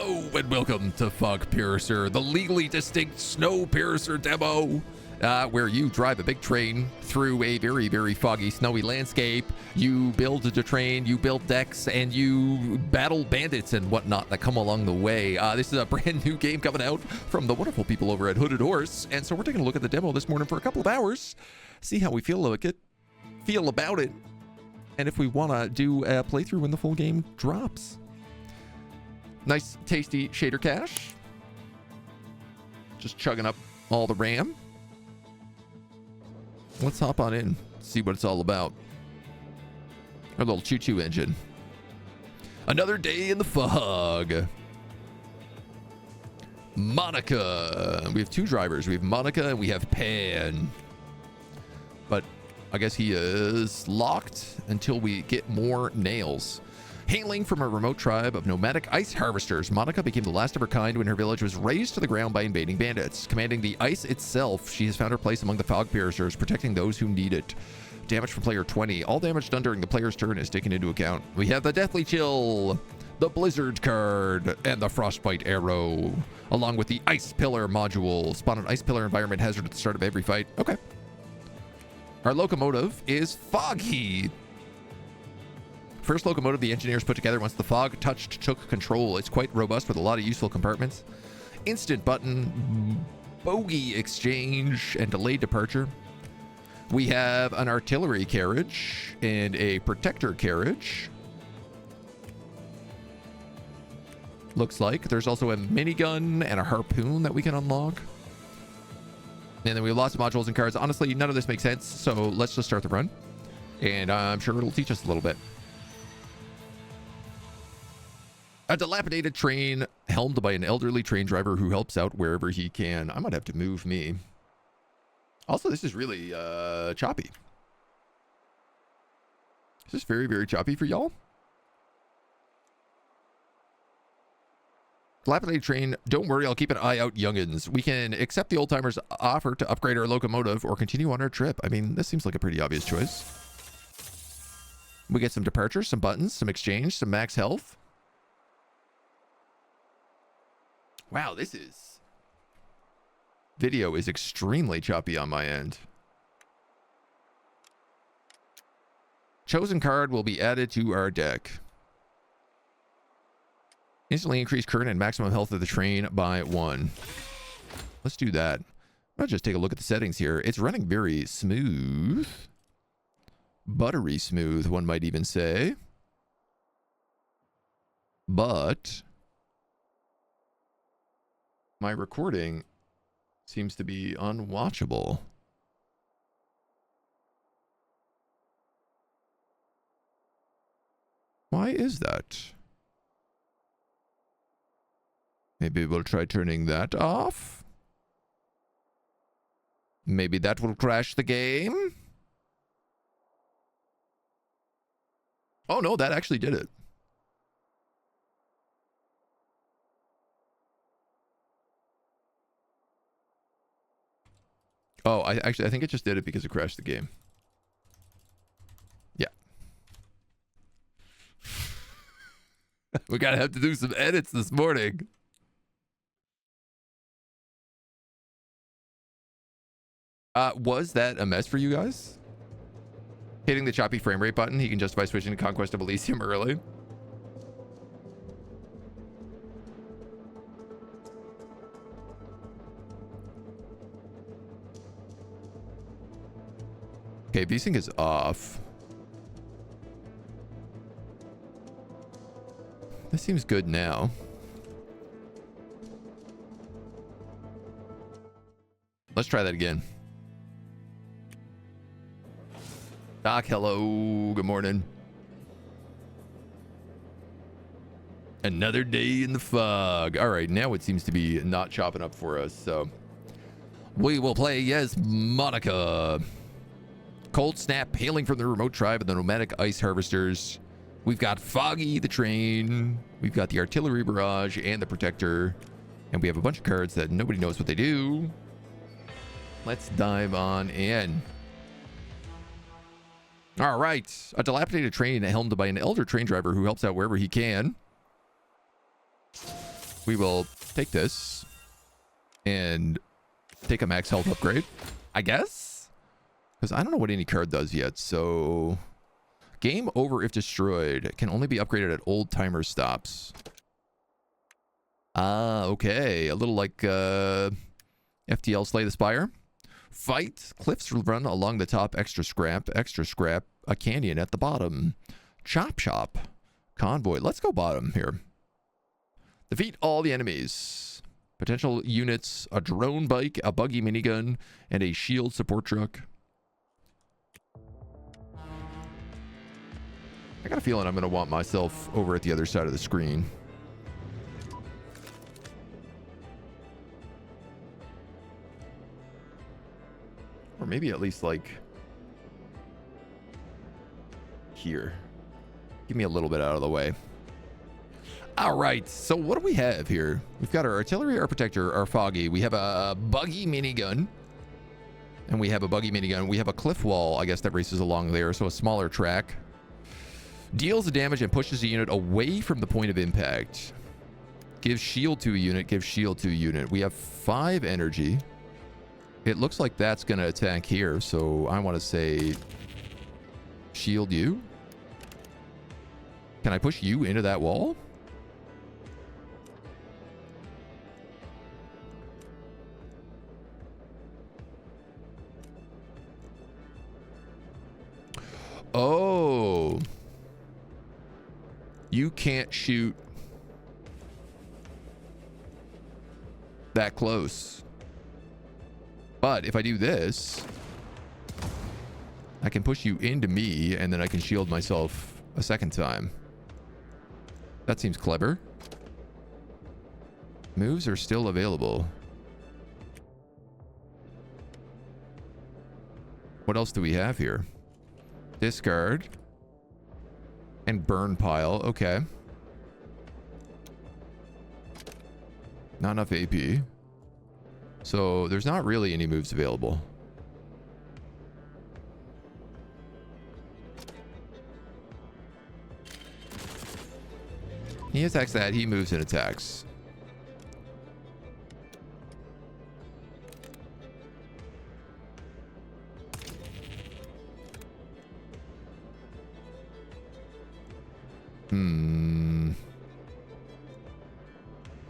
Hello and welcome to Fogpiercer, the legally distinct Snowpiercer demo, where you drive a big train through a very, very foggy, snowy landscape. You build a train, you build decks, and you battle bandits and whatnot that come along the way. This is a brand new game coming out from the wonderful people over at Hooded Horse, and so we're taking a look at the demo this morning for a couple of hours, see how we feel about it, and if we want to do a playthrough when the full game drops. Nice, tasty shader cache. Just chugging up all the RAM. Let's hop on in, see what it's all about. Our little choo-choo engine. Another day in the fog. Monica. We have two drivers. We have Monica and we have Pan. But I guess he is locked until we get more nails. Hailing from a remote tribe of nomadic ice harvesters, Monica became the last of her kind when her village was razed to the ground by invading bandits. Commanding the ice itself, she has found her place among the Fogpiercers, protecting those who need it. Damage from player 20. All damage done during the player's turn is taken into account. We have the Deathly Chill, the Blizzard card, and the Frostbite arrow, along with the Ice Pillar module. Spawn an Ice Pillar environment hazard at the start of every fight. Okay. Our locomotive is Foggy. First locomotive the engineers put together once the fog took control. It's quite robust with a lot of useful compartments. Instant button, bogey exchange, and delayed departure. We have an artillery carriage and a protector carriage. Looks like there's also a minigun and a harpoon that we can unlock. And then we have lots of modules and cards. Honestly, none of this makes sense, so let's just start the run. And I'm sure it'll teach us a little bit. A dilapidated train helmed by an elderly train driver who helps out wherever he can. I might have to move me. Also, this is really choppy. Is this very, very choppy for y'all? Dilapidated train. Don't worry, I'll keep an eye out, youngins. We can accept the old timer's offer to upgrade our locomotive or continue on our trip. I mean, this seems like a pretty obvious choice. We get some departure, some buttons, some exchange, some max health. Wow, video is extremely choppy on my end. Chosen card will be added to our deck. Instantly increase current and maximum health of the train by 1. Let's do that. I'll just take a look at the settings here. It's running very smooth. Buttery smooth, one might even say. But my recording seems to be unwatchable. Why is that? Maybe we'll try turning that off. Maybe that will crash the game. Oh no, that actually did it. Oh, I think it just did it because it crashed the game. Yeah. We gotta have to do some edits this morning. Was that a mess for you guys? Hitting the choppy frame rate button, he can justify switching to Conquest of Elysium early. Okay, VSync is off. This seems good now. Let's try that again. Doc, hello. Good morning. Another day in the fog. All right, now it seems to be not chopping up for us, so we will play as Monica. Cold snap, hailing from the remote tribe of the nomadic ice harvesters. We've got Foggy the train. We've got the artillery barrage and the protector. And we have a bunch of cards that nobody knows what they do. Let's dive on in. All right. A dilapidated train helmed by an elder train driver who helps out wherever he can. we will take this and take a max health upgrade, I guess, because I don't know what any card does yet. So game over if destroyed. Can only be upgraded at old timer stops. Ah, okay. A little like FTL Slay the Spire. Fight. Cliffs run along the top. Extra scrap. Extra scrap. A canyon at the bottom. Chop shop. Convoy. Let's go bottom here. Defeat all the enemies. Potential units. A drone bike. A buggy minigun. And a shield support truck. I got a feeling I'm going to want myself over at the other side of the screen. Or maybe at least like here. Give me a little bit out of the way. All right, so what do we have here? We've got our artillery, our protector, our foggy. We have a buggy minigun. And we have a buggy minigun. We have a cliff wall, I guess, that races along there. So a smaller track. Deals the damage and pushes a unit away from the point of impact. Gives shield to a unit, gives shield to a unit. We have 5 energy. It looks like that's going to attack here, so I want to say shield you. Can I push you into that wall? Oh. You can't shoot that close. But if I do this, I can push you into me, and then I can shield myself a second time. That seems clever. Moves are still available. What else do we have here? Discard. And burn pile. Okay. Not enough AP. So there's not really any moves available. He attacks that. He moves and attacks.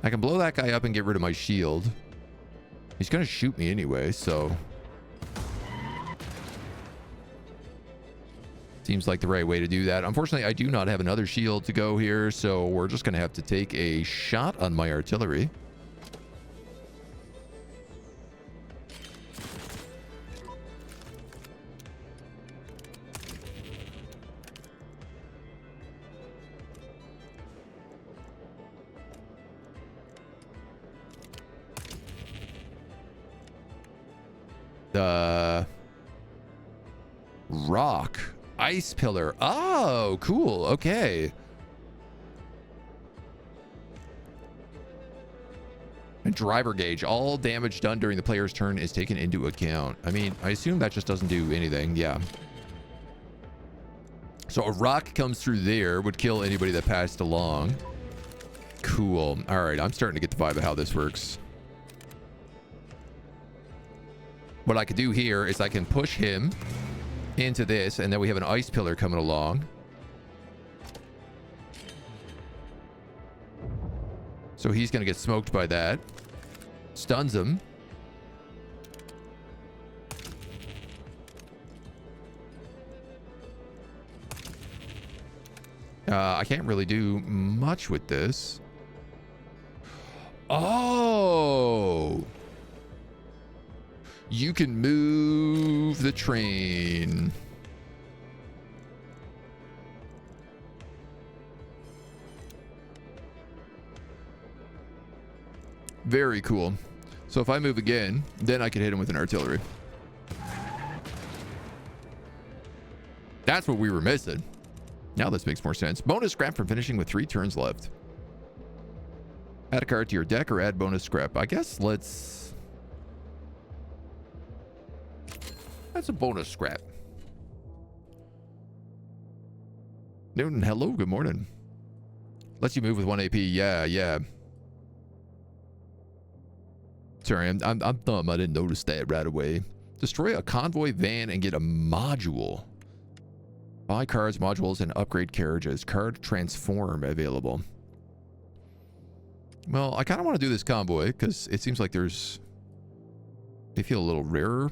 I can blow that guy up and get rid of my shield. He's going to shoot me anyway, so... Seems like the right way to do that. Unfortunately, I do not have another shield to go here, so we're just going to have to take a shot on my artillery. Rock. Ice pillar. Oh, cool. Okay. And driver gauge. All damage done during the player's turn is taken into account. I mean, I assume that just doesn't do anything. Yeah. So a rock comes through there, would kill anybody that passed along. Cool. All right. I'm starting to get the vibe of how this works. What I could do here is I can push him into this, and then we have an ice pillar coming along. So he's going to get smoked by that. Stuns him. I can't really do much with this. Oh! You can move the train. Very cool. So if I move again, then I can hit him with an artillery. That's what we were missing. Now this makes more sense. Bonus scrap from finishing with 3 turns left. Add a card to your deck or add bonus scrap. I guess let's... That's a bonus scrap. Newton, hello, good morning. Lets you move with 1 AP. Yeah, yeah. Sorry, I'm dumb. I didn't notice that right away. Destroy a convoy van and get a module. Buy cards, modules, and upgrade carriages. Card transform available. Well, I kind of want to do this convoy because it seems like they feel a little rarer.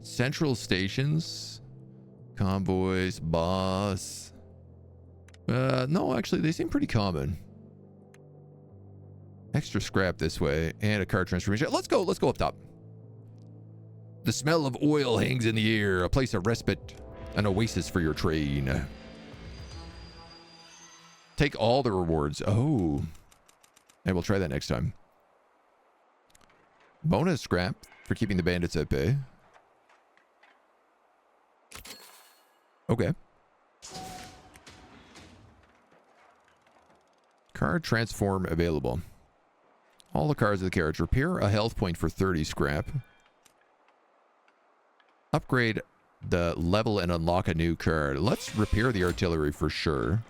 Central stations. Convoys, boss. No, actually, they seem pretty common. Extra scrap this way and a card transformation. Let's go up top. The smell of oil hangs in the air. A place of respite. An oasis for your train. Take all the rewards. Oh. And we'll try that next time. Bonus scrap for keeping the bandits at bay. Okay. Card transform available. All the cards of the carriage. Repair a health point for 30 scrap. Upgrade the level and unlock a new card. Let's repair the artillery for sure.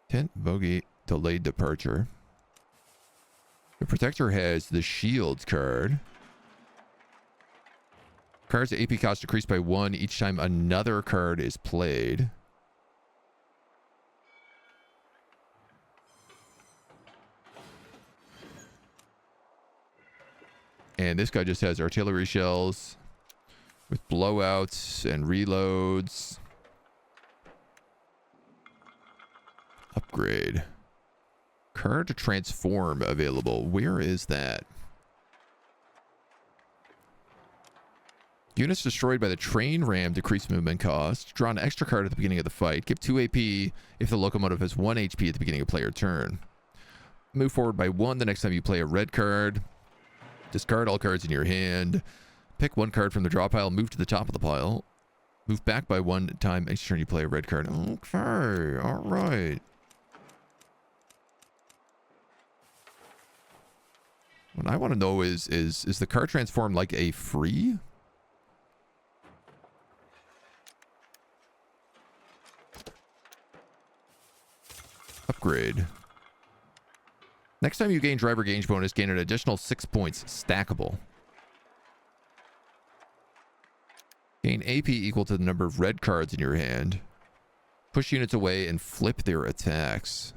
Tent bogey delayed departure. The protector has the shield card. Cards AP cost decreased by 1 each time another card is played. And this guy just has artillery shells with blowouts and reloads. Upgrade. Card to transform available. Where is that? Units destroyed by the train ram decrease movement cost. Draw an extra card at the beginning of the fight. Give 2 AP if the locomotive has 1 HP at the beginning of player turn. Move forward by 1 the next time you play a red card. Discard all cards in your hand. Pick 1 card from the draw pile. Move to the top of the pile. Move back by 1 time each turn you play a red card. Okay, alright. What I want to know is the card transform like a free? Upgrade. Next time you gain driver gauge bonus, gain an additional 6 points. Stackable. Gain AP equal to the number of red cards in your hand. Push units away and flip their attacks.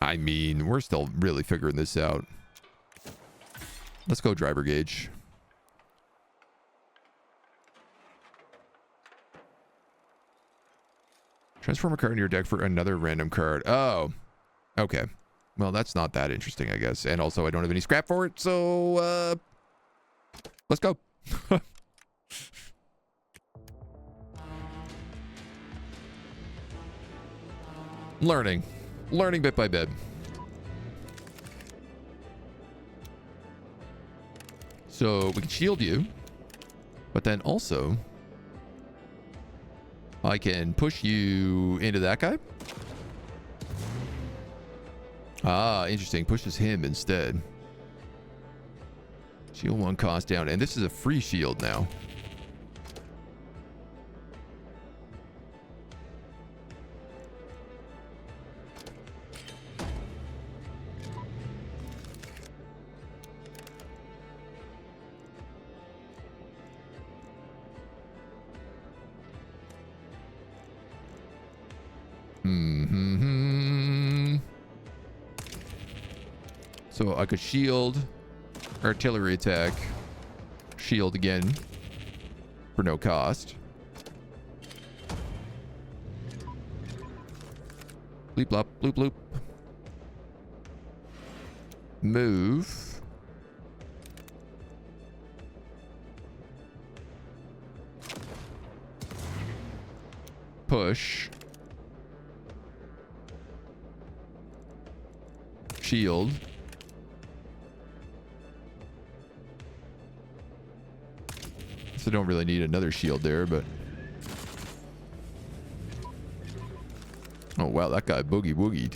I mean, we're still really figuring this out. Let's go driver gauge. Transform a card in your deck for another random card. Oh, okay. Well, that's not that interesting, I guess. And also, I don't have any scrap for it, so let's go. Learning bit by bit. So we can shield you, but then also I can push you into that guy. Ah, interesting. Pushes him instead. Shield 1 cost down. And this is a free shield now. So I could shield, artillery attack, shield again for no cost. Bleep blop, bloop bloop. Move. Push. Shield. So don't really need another shield there, but... Oh, wow, that guy boogie-woogied.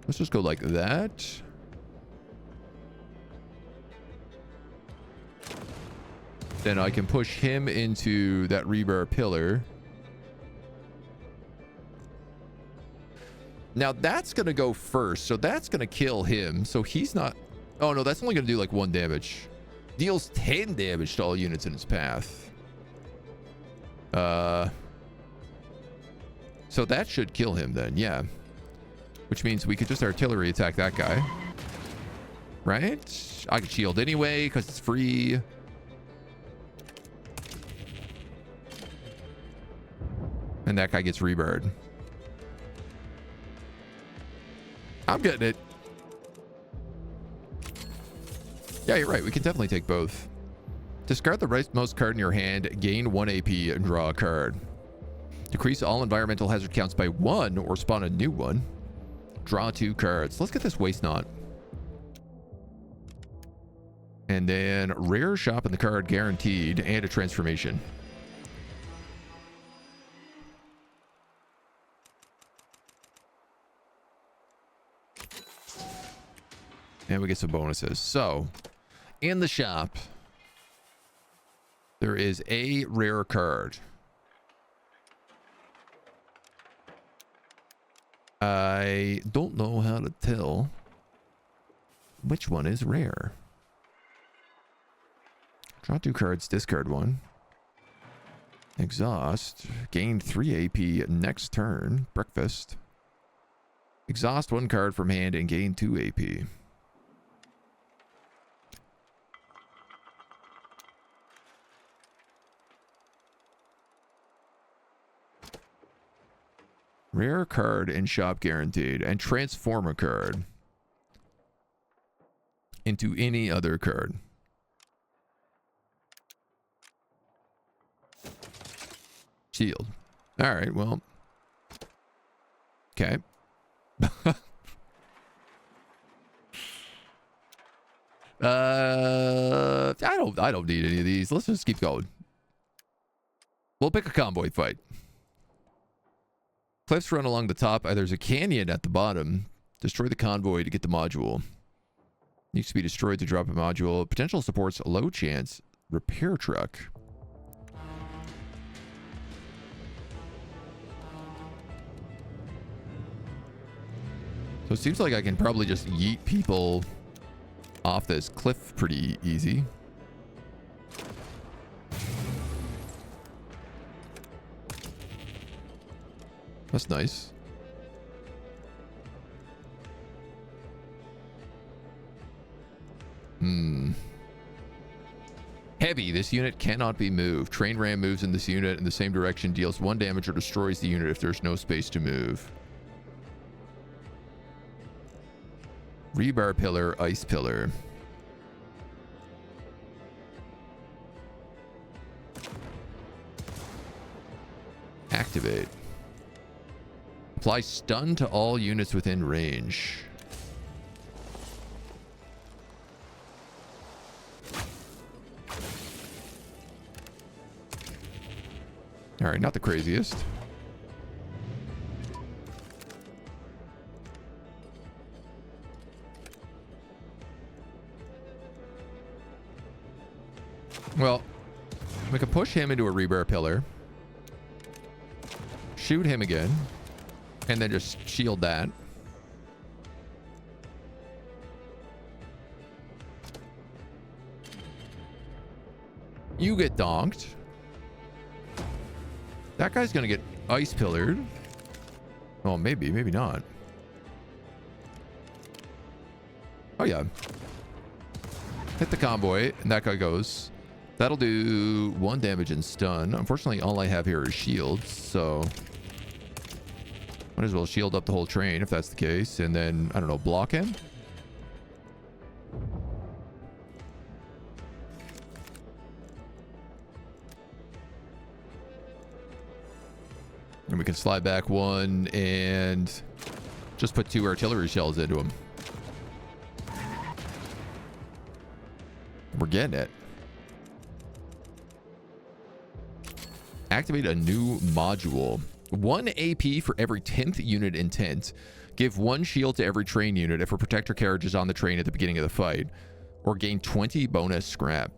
Let's just go like that. Then I can push him into that rebar pillar. Now that's going to go first. So that's going to kill him. So he's not... Oh, no, that's only going to do like 1 damage. Deals 10 damage to all units in its path. So that should kill him then, yeah. Which means we could just artillery attack that guy. Right? I could shield anyway because it's free. And that guy gets rebarred. I'm getting it. Yeah, you're right. We can definitely take both. Discard the rightmost card in your hand, gain 1 AP, and draw a card. Decrease all environmental hazard counts by 1 or spawn a new one. Draw 2 cards. Let's get this Waste Knot. And then rare shop in the card guaranteed and a transformation. And we get some bonuses. So, in the shop, there is a rare card. I don't know how to tell which one is rare. Draw 2 cards, discard 1. Exhaust. Gain 3 AP next turn. Breakfast. Exhaust 1 card from hand and gain 2 AP. Rare card in shop guaranteed. And transform a card into any other card. Shield. All right, well. Okay. I don't need any of these. Let's just keep going. We'll pick a convoy fight. Cliffs run along the top. There's a canyon at the bottom. Destroy the convoy to get the module. Needs to be destroyed to drop a module. Potential supports a low chance repair truck. So it seems like I can probably just yeet people off this cliff pretty easy. That's nice. Heavy. This unit cannot be moved. Train ram moves in this unit in the same direction, deals 1 damage or destroys the unit if there's no space to move. Rebar pillar, ice pillar. Activate. Apply stun to all units within range. All right, not the craziest. Well, we can push him into a rebar pillar. Shoot him again. And then just shield that. You get donked. That guy's gonna get ice pillared. Oh, maybe, maybe not. Oh, yeah. Hit the convoy, and that guy goes. That'll do 1 damage and stun. Unfortunately, all I have here is shields, so might as well shield up the whole train if that's the case, and then, I don't know, block him? And we can slide back 1 and just put 2 artillery shells into him. We're getting it. Activate a new module. 1 AP for every 10th unit intent. Give 1 shield to every train unit if a protector carriage is on the train at the beginning of the fight. Or gain 20 bonus scrap.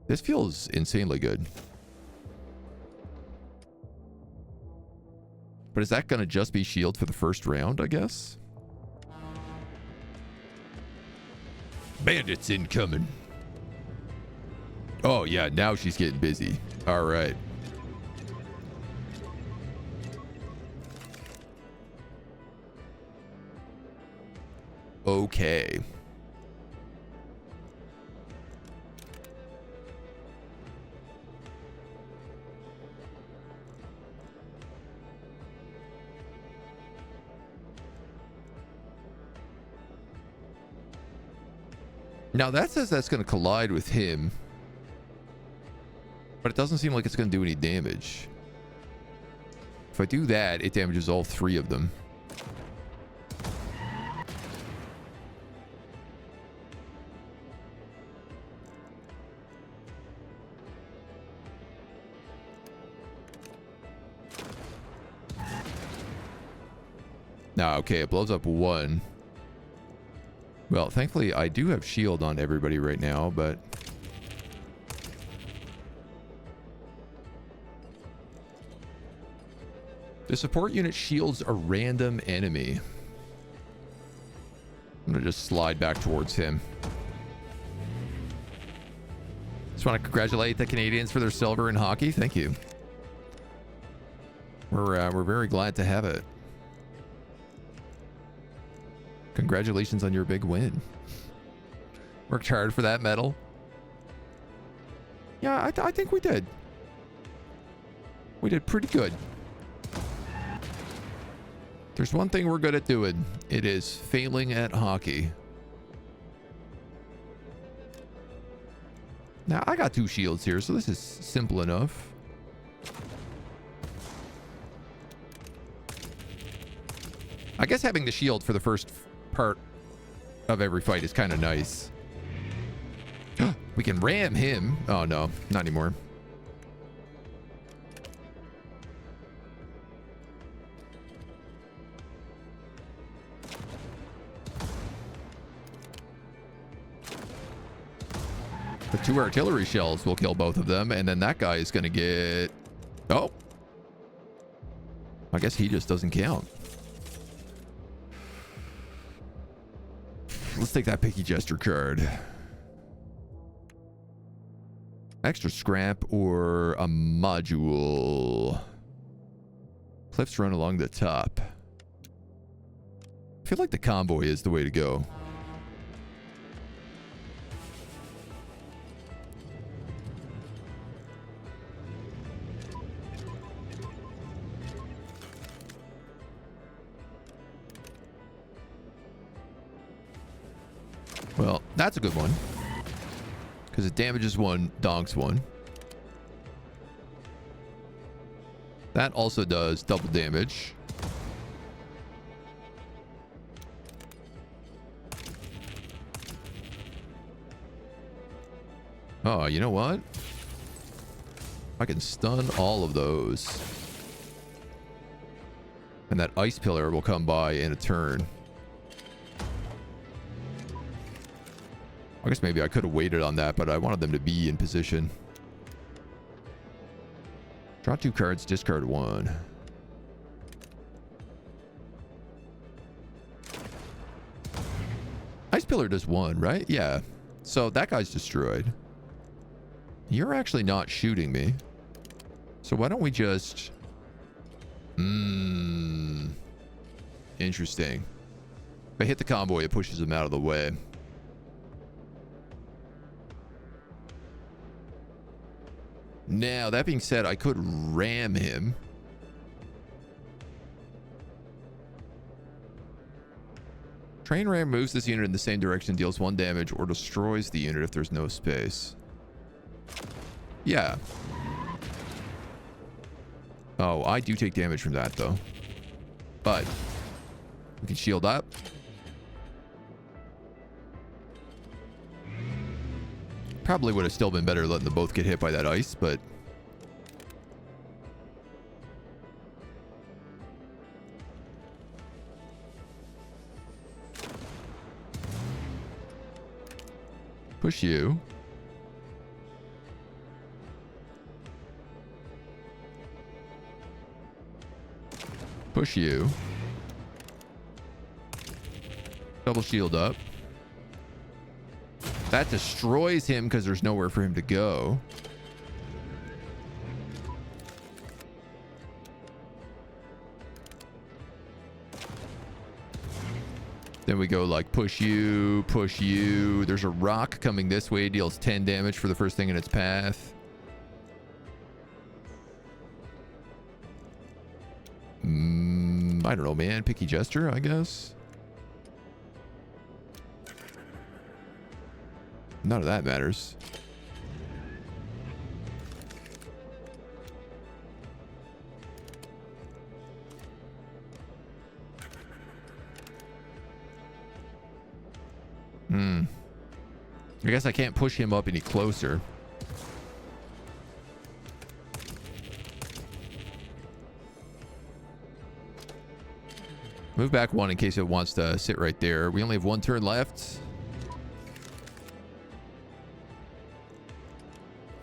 This feels insanely good. But is that going to just be shield for the first round, I guess? Bandits incoming. Oh, yeah, now she's getting busy. All right. Okay. Now that says that's going to collide with him, but it doesn't seem like it's going to do any damage. If I do that, it damages all three of them. Nah, okay, it blows up one. Well, thankfully, I do have shield on everybody right now, but... The support unit shields a random enemy. I'm gonna just slide back towards him. Just want to congratulate the Canadians for their silver in hockey. Thank you. We're very glad to have it. Congratulations on your big win. Worked hard for that medal. Yeah, I think we did. We did pretty good. There's one thing we're good at doing. It is failing at hockey. Now, I got 2 shields here, so this is simple enough. I guess having the shield for the first part of every fight is kind of nice. We can ram him. Oh, no, not anymore. The 2 artillery shells will kill both of them, and then that guy is going to get... Oh. I guess he just doesn't count. Let's take that picky gesture card. Extra scrap or a module. Cliffs run along the top. I feel like the convoy is the way to go. Well, that's a good one. Because it damages 1, donks 1. That also does double damage. Oh, you know what? I can stun all of those. And that ice pillar will come by in a turn. I guess maybe I could have waited on that, but I wanted them to be in position. Draw 2 cards, discard 1. Ice Pillar does 1, right? Yeah. So that guy's destroyed. You're actually not shooting me. So why don't we just... Interesting. If I hit the convoy, it pushes him out of the way. Now, that being said, I could ram him. Train ram moves this unit in the same direction, deals 1 damage, or destroys the unit if there's no space. Yeah. Oh, I do take damage from that, though. But we can shield up. Probably would have still been better letting them both get hit by that ice, but... Push you. Push you. Double shield up. That destroys him because there's nowhere for him to go. Then we go like push you, push you. There's a rock coming this way. Deals 10 damage for the first thing in its path. I don't know, man. Picky Jester, I guess. None of that matters. I guess I can't push him up any closer. Move back one in case it wants to sit right there. We only have one turn left.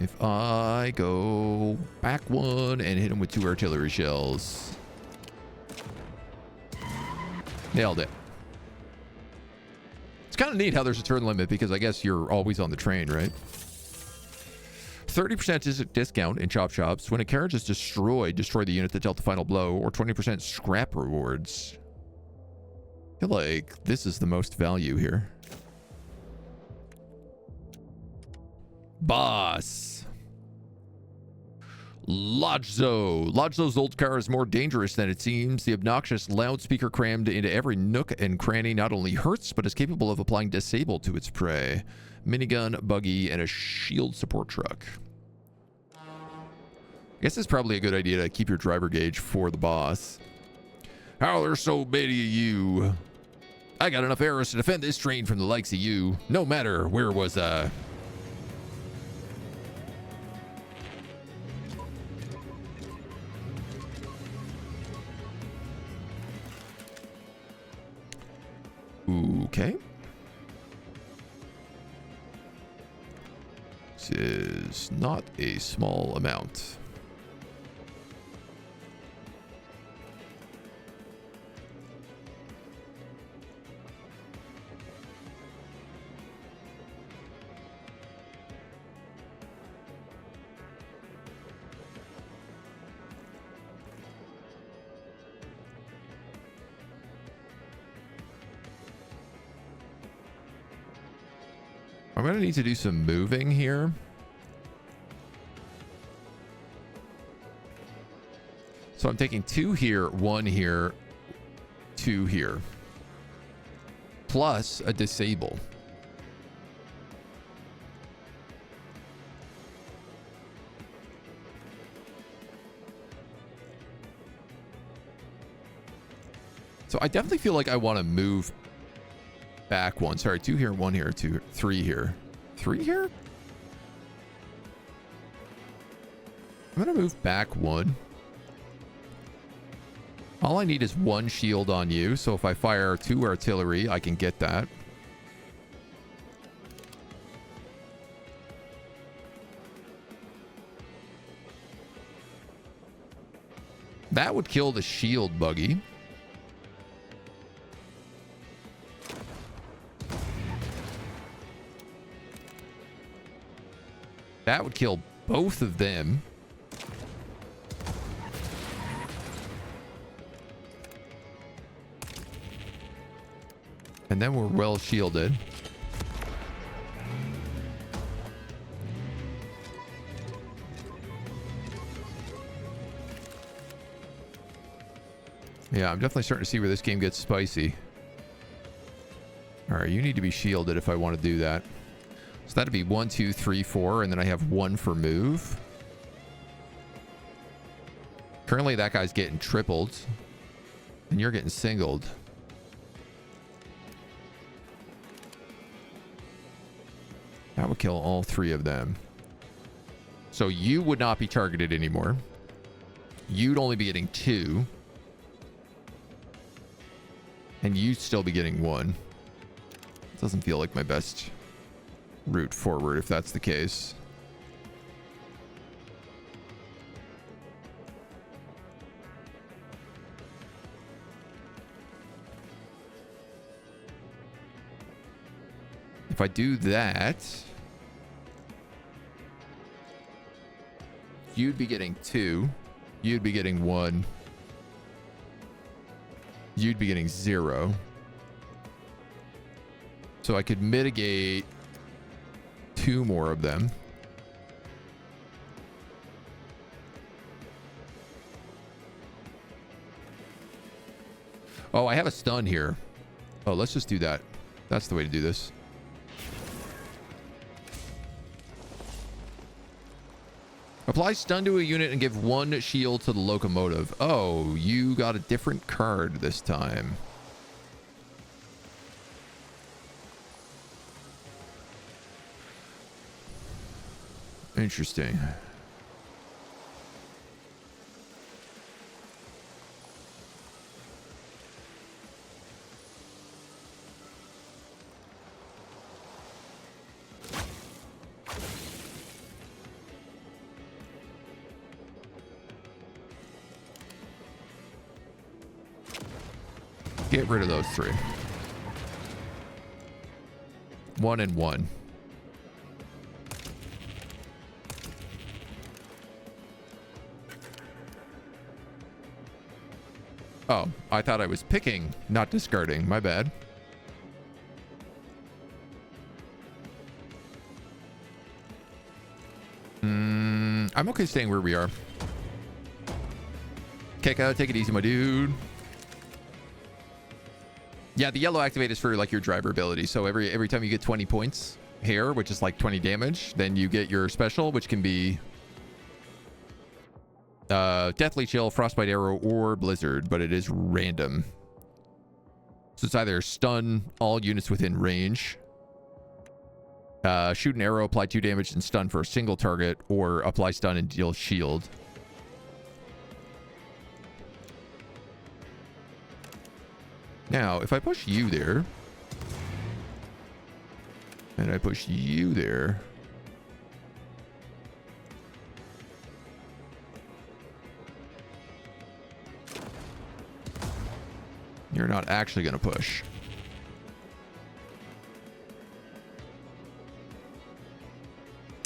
If I go back one and hit him with 2 artillery shells. Nailed it. It's kind of neat how there's a turn limit because I guess you're always on the train, right? 30% discount in chop shops. When a carriage is destroyed, destroy the unit that dealt the final blow, or 20% scrap rewards. I feel like this is the most value here. Boss. Lojzo. Lojzo's old car is more dangerous than it seems. The obnoxious loudspeaker crammed into every nook and cranny not only hurts, but is capable of applying disable to its prey. Minigun, buggy, and a shield support truck. I guess it's probably a good idea to keep your driver gauge for the boss. How there's so many of you? I got enough arrows to defend this train from the likes of you. No matter where was Okay. This is not a small amount. I'm going to need to do some moving here. So I'm taking 2 here, 1 here, 2 here. Plus a disable. So I definitely feel like I want to move back 1. Sorry, 2 here, 1 here, 2, 3 here. 3 here? I'm going to move back 1. All I need is 1 shield on you, so if I fire 2 artillery, I can get that. That would kill the shield buggy. That would kill both of them. And then we're well shielded. Yeah, I'm definitely starting to see where this game gets spicy. All right, you need to be shielded if I want to do that. So that'd be 1, 2, 3, 4, and then I have 1 for move. Currently, that guy's getting tripled, and you're getting singled. That would kill all 3 of them. So you would not be targeted anymore. You'd only be getting 2. And you'd still be getting 1. Doesn't feel like my best route forward if that's the case. if I do that, you'd be getting 2. You'd be getting 1. You'd be getting 0. So I could mitigate 2 more of them. Oh, I have a stun here. Oh, let's just do that. That's the way to do this. Apply stun to a unit and give 1 shield to the locomotive. Oh, you got a different card this time. Interesting. Get rid of those 3. 1 and 1. Oh, I thought I was picking, not discarding. My bad. I'm okay staying where we are. Keka, take it easy, my dude. Yeah, the yellow activate is for like your driver ability. So every time you get 20 points here, which is like 20 damage, then you get your special, which can be Deathly Chill, Frostbite Arrow, or Blizzard, but it is random. So it's either stun all units within range, shoot an arrow, apply 2 damage and stun for a single target, or apply stun and deal shield. Now, if I push you there, and I push you there, you're not actually going to push.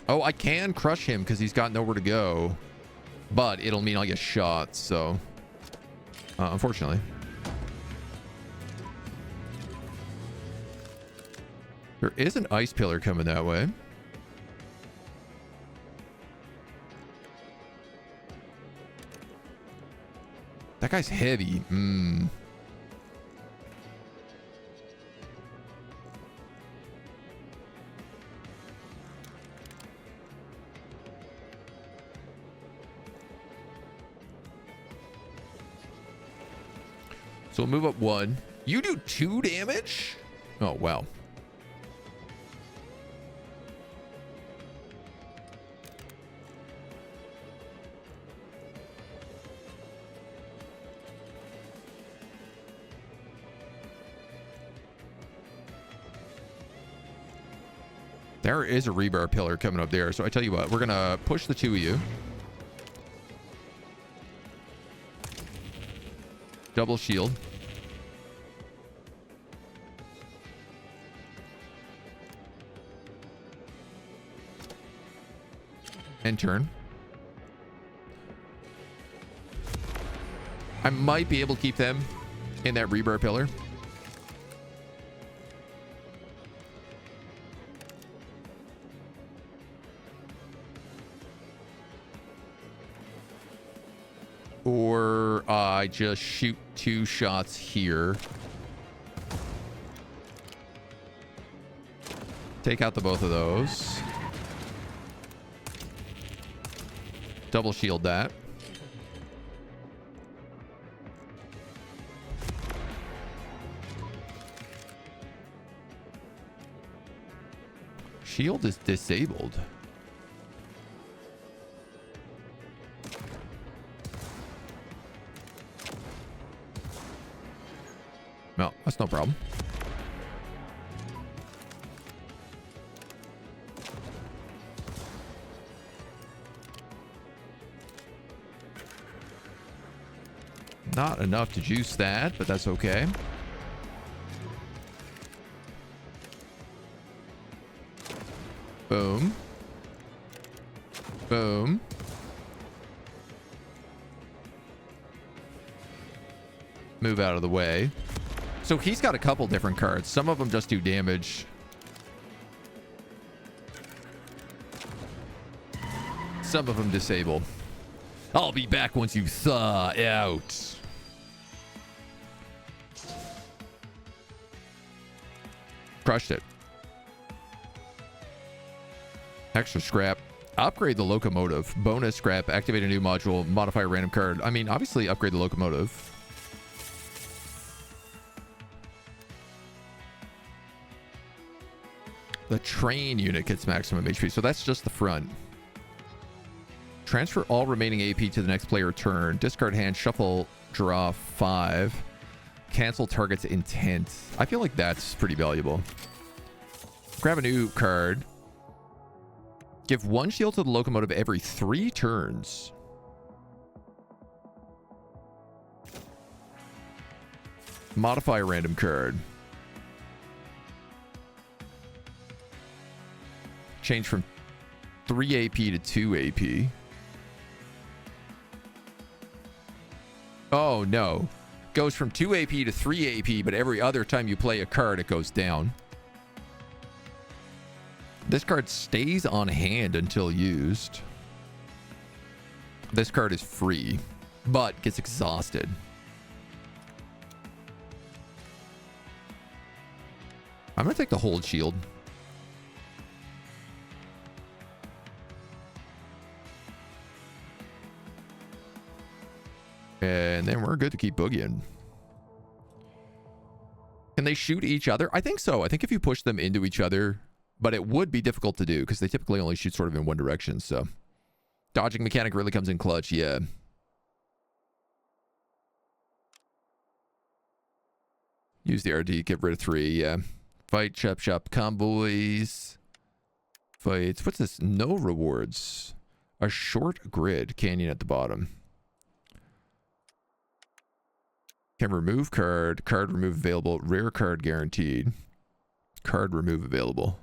Oh, I can crush him because he's got nowhere to go, but it'll mean I'll get shot, so unfortunately. There is an ice pillar coming that way. That guy's heavy. So we'll move up 1. You do 2 damage? Oh, wow. There is a rebar pillar coming up there. So I tell you what, we're going to push the 2 of you. Double shield. And turn. I might be able to keep them in that rebar pillar. Or I just shoot 2 shots here. Take out the both of those. Double shield that. Shield is disabled. No, that's no problem. Not enough to juice that, but that's okay. Boom. Boom. Move out of the way. So he's got a couple different cards. Some of them just do damage. Some of them disable. I'll be back once you thaw out. Crushed it. Extra scrap. Upgrade the locomotive. Bonus scrap. Activate a new module. Modify a random card. I mean, obviously upgrade the locomotive. The train unit gets maximum HP. So that's just the front. Transfer all remaining AP to the next player turn. Discard hand. Shuffle. Draw 5. Cancel target's intent. I feel like that's pretty valuable. Grab a new card. Give 1 shield to the locomotive every 3 turns. Modify a random card. Change from 3 AP to 2 AP. Oh, no. Goes from 2 AP to 3 AP, but every other time you play a card, it goes down. This card stays on hand until used. This card is free, but gets exhausted. I'm going to take the hold shield. And then we're good to keep boogieing. Can they shoot each other? I think so. I think if you push them into each other, but it would be difficult to do because they typically only shoot sort of in one direction. So dodging mechanic really comes in clutch. Yeah. Use the RD, get rid of 3. Yeah. Fight, chop, shop, convoys. Fights. What's this? No rewards. A short grid. Canyon at the bottom. Can remove card. Card remove available. Rare card guaranteed. Card remove available.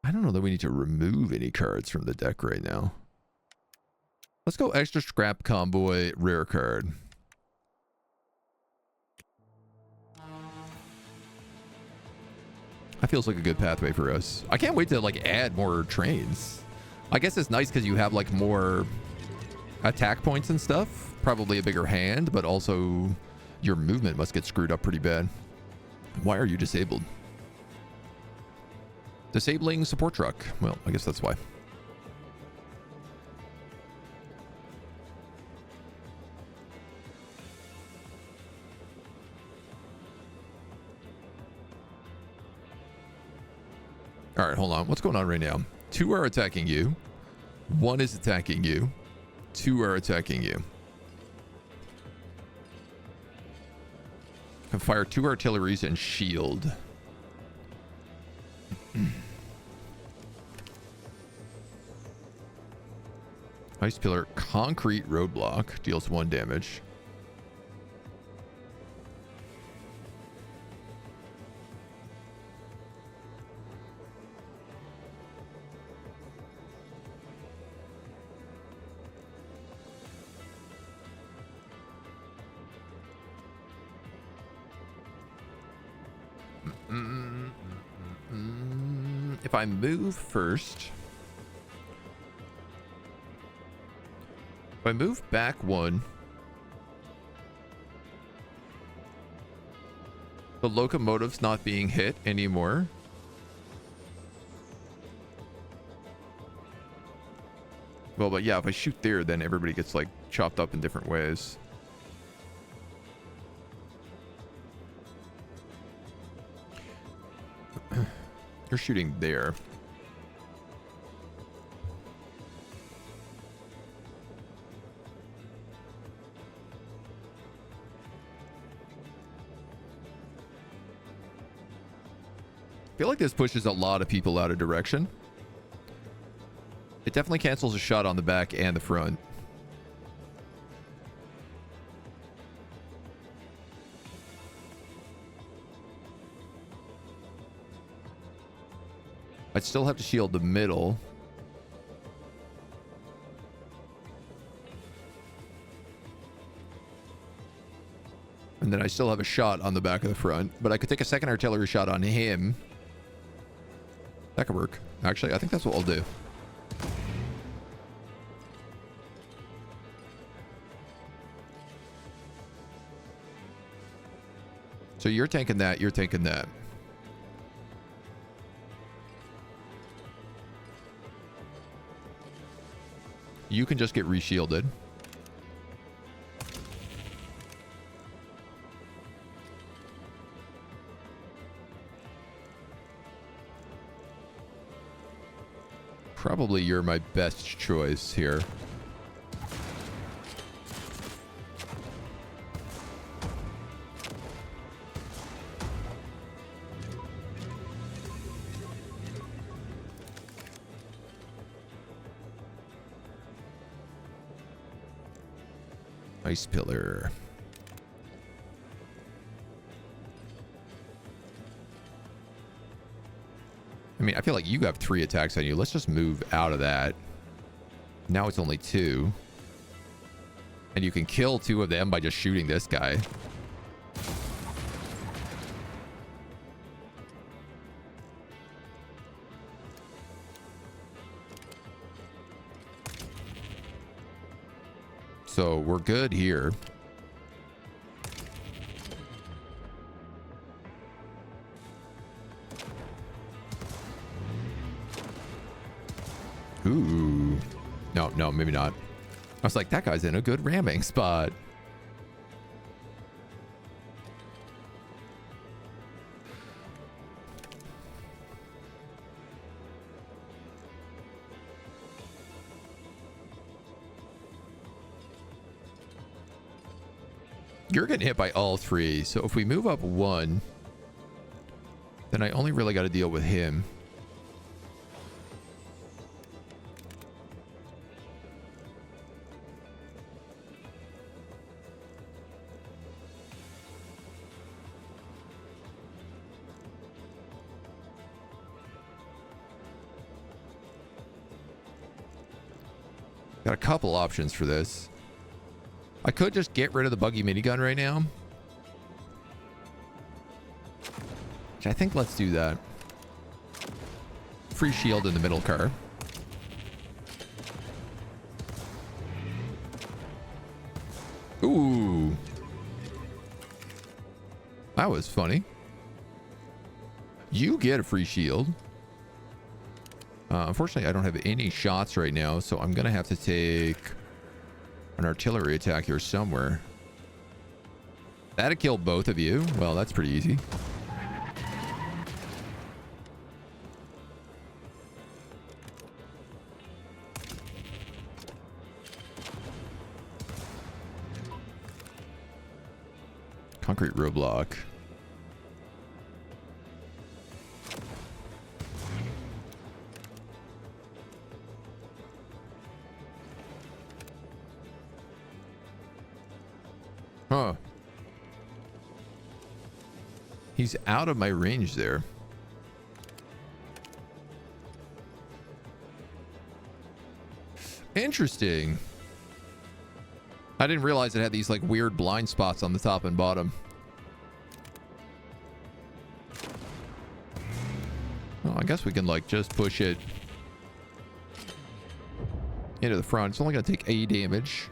I don't know that we need to remove any cards from the deck right now. Let's go extra scrap convoy rare card. That feels like a good pathway for us. I can't wait to like add more trains. I guess it's nice because you have like more attack points and stuff. Probably a bigger hand, but also your movement must get screwed up pretty bad. Why are you disabled? Disabling support truck. Well, I guess that's why. All right, hold on. What's going on right now? 2 are attacking you. 1 is attacking you. 2 are attacking you. Can fire 2 artilleries and shield. Ice pillar, concrete roadblock, deals 1 damage. If I move first, if I move back 1, the locomotive's not being hit anymore. Well, but yeah, if I shoot there, then everybody gets like chopped up in different ways. You're shooting there. I feel like this pushes a lot of people out of direction. It definitely cancels a shot on the back and the front. I'd still have to shield the middle. And then I still have a shot on the back of the front. But I could take a second artillery shot on him. That could work. Actually, I think that's what I'll do. So you're tanking that, you're tanking that. You can just get reshielded. Probably you're my best choice here. Ice pillar. I mean, I feel like you have 3 attacks on you. Let's just move out of that. Now it's only 2. And you can kill 2 of them by just shooting this guy. So we're good here. Ooh. No, maybe not. I was like, that guy's in a good ramming spot. You're getting hit by all 3. So if we move up 1, then I only really got to deal with him. Got a couple options for this. I could just get rid of the buggy minigun right now. Which I think let's do that. Free shield in the middle car. Ooh. That was funny. You get a free shield. Unfortunately, I don't have any shots right now, so I'm going to have to take an artillery attack here somewhere. That'd kill both of you. Well, that's pretty easy. Concrete roadblock. Huh. He's out of my range there. Interesting. I didn't realize it had these like weird blind spots on the top and bottom. Well, I guess we can like just push it into the front. It's only going to take 8 damage.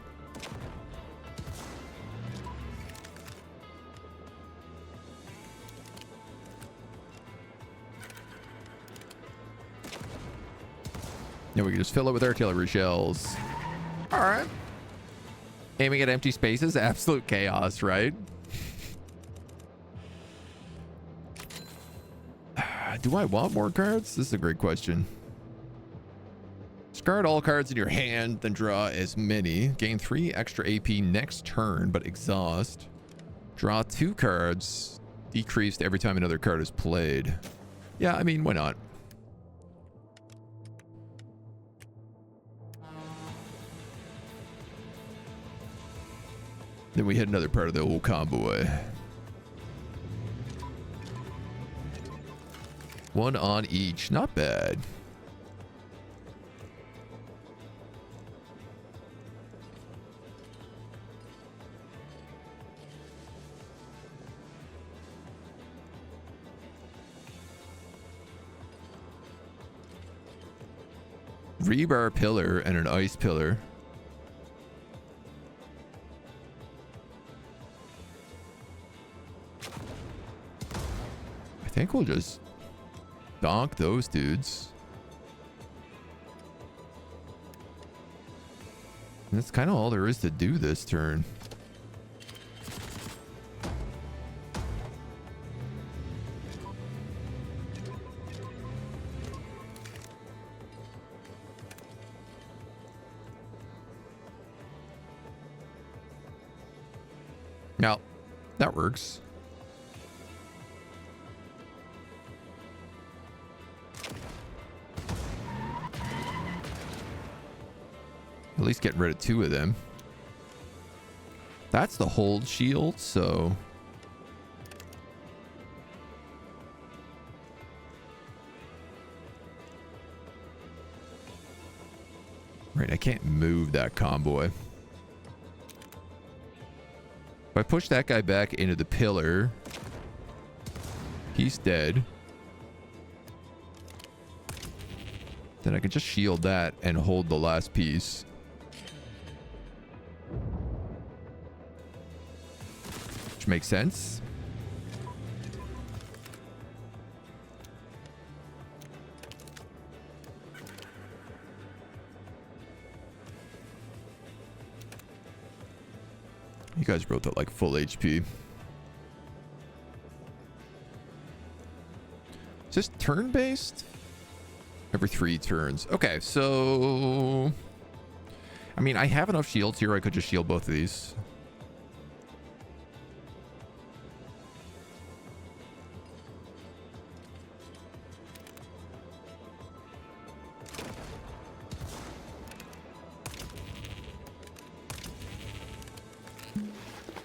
Now we can just fill it with artillery shells. All right. Aiming at empty spaces, absolute chaos, right? Do I want more cards? This is a great question. Discard all cards in your hand, then draw as many. Gain 3 extra AP next turn, but exhaust. Draw 2 cards. Decreased every time another card is played. Yeah, I mean, why not? Then we hit another part of the old convoy. One on each. Not bad. Rebar pillar and an ice pillar. I think we'll just donk those dudes. And that's kind of all there is to do this turn. Now, that works. At least getting rid of 2 of them. That's the hold shield, so... Right, I can't move that convoy. If I push that guy back into the pillar, he's dead. Then I can just shield that and hold the last piece. Which makes sense. You guys wrote that like full HP. Is this turn-based? Every 3 turns. Okay, so... I mean, I have enough shields here. I could just shield both of these.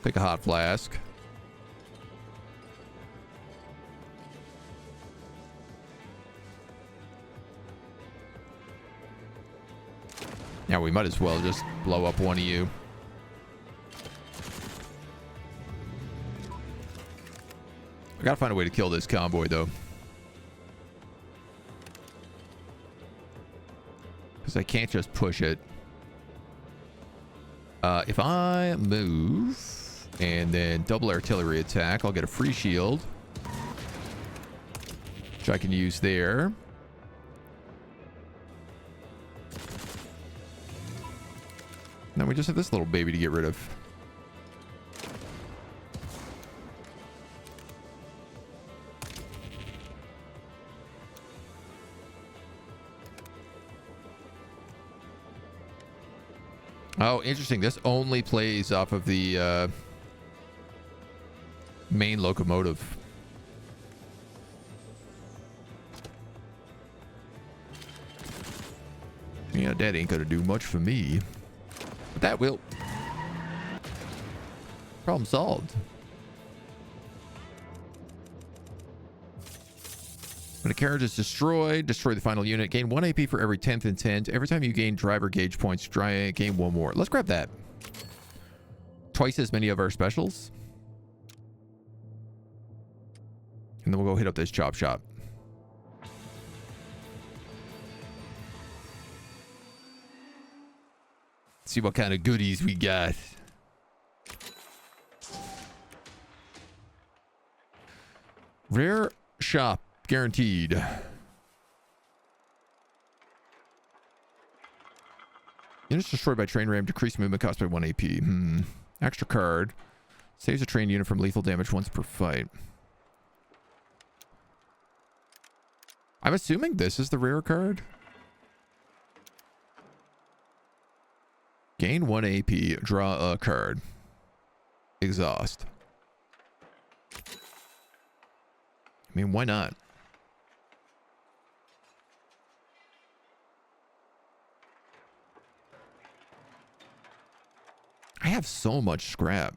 Take a hot flask. Now we might as well just blow up one of you. I gotta find a way to kill this convoy though. Because I can't just push it. If I move and then double artillery attack, I'll get a free shield, which I can use there. Now we just have this little baby to get rid of. Oh, interesting. This only plays off of the main locomotive. Yeah, that ain't gonna do much for me. But that will. Problem solved. When a carriage is destroyed, destroy the final unit. Gain 1 AP for every 10th intent. Every time you gain driver gauge points, gain 1 more. Let's grab that. Twice as many of our specials. And then we'll go hit up this chop shop. See what kind of goodies we got. Rare shop guaranteed. Units destroyed by train ram decrease movement cost by 1 AP. Extra card. Saves a train unit from lethal damage once per fight. I'm assuming this is the rare card. Gain 1 AP. Draw a card. Exhaust. I mean, why not? I have so much scrap.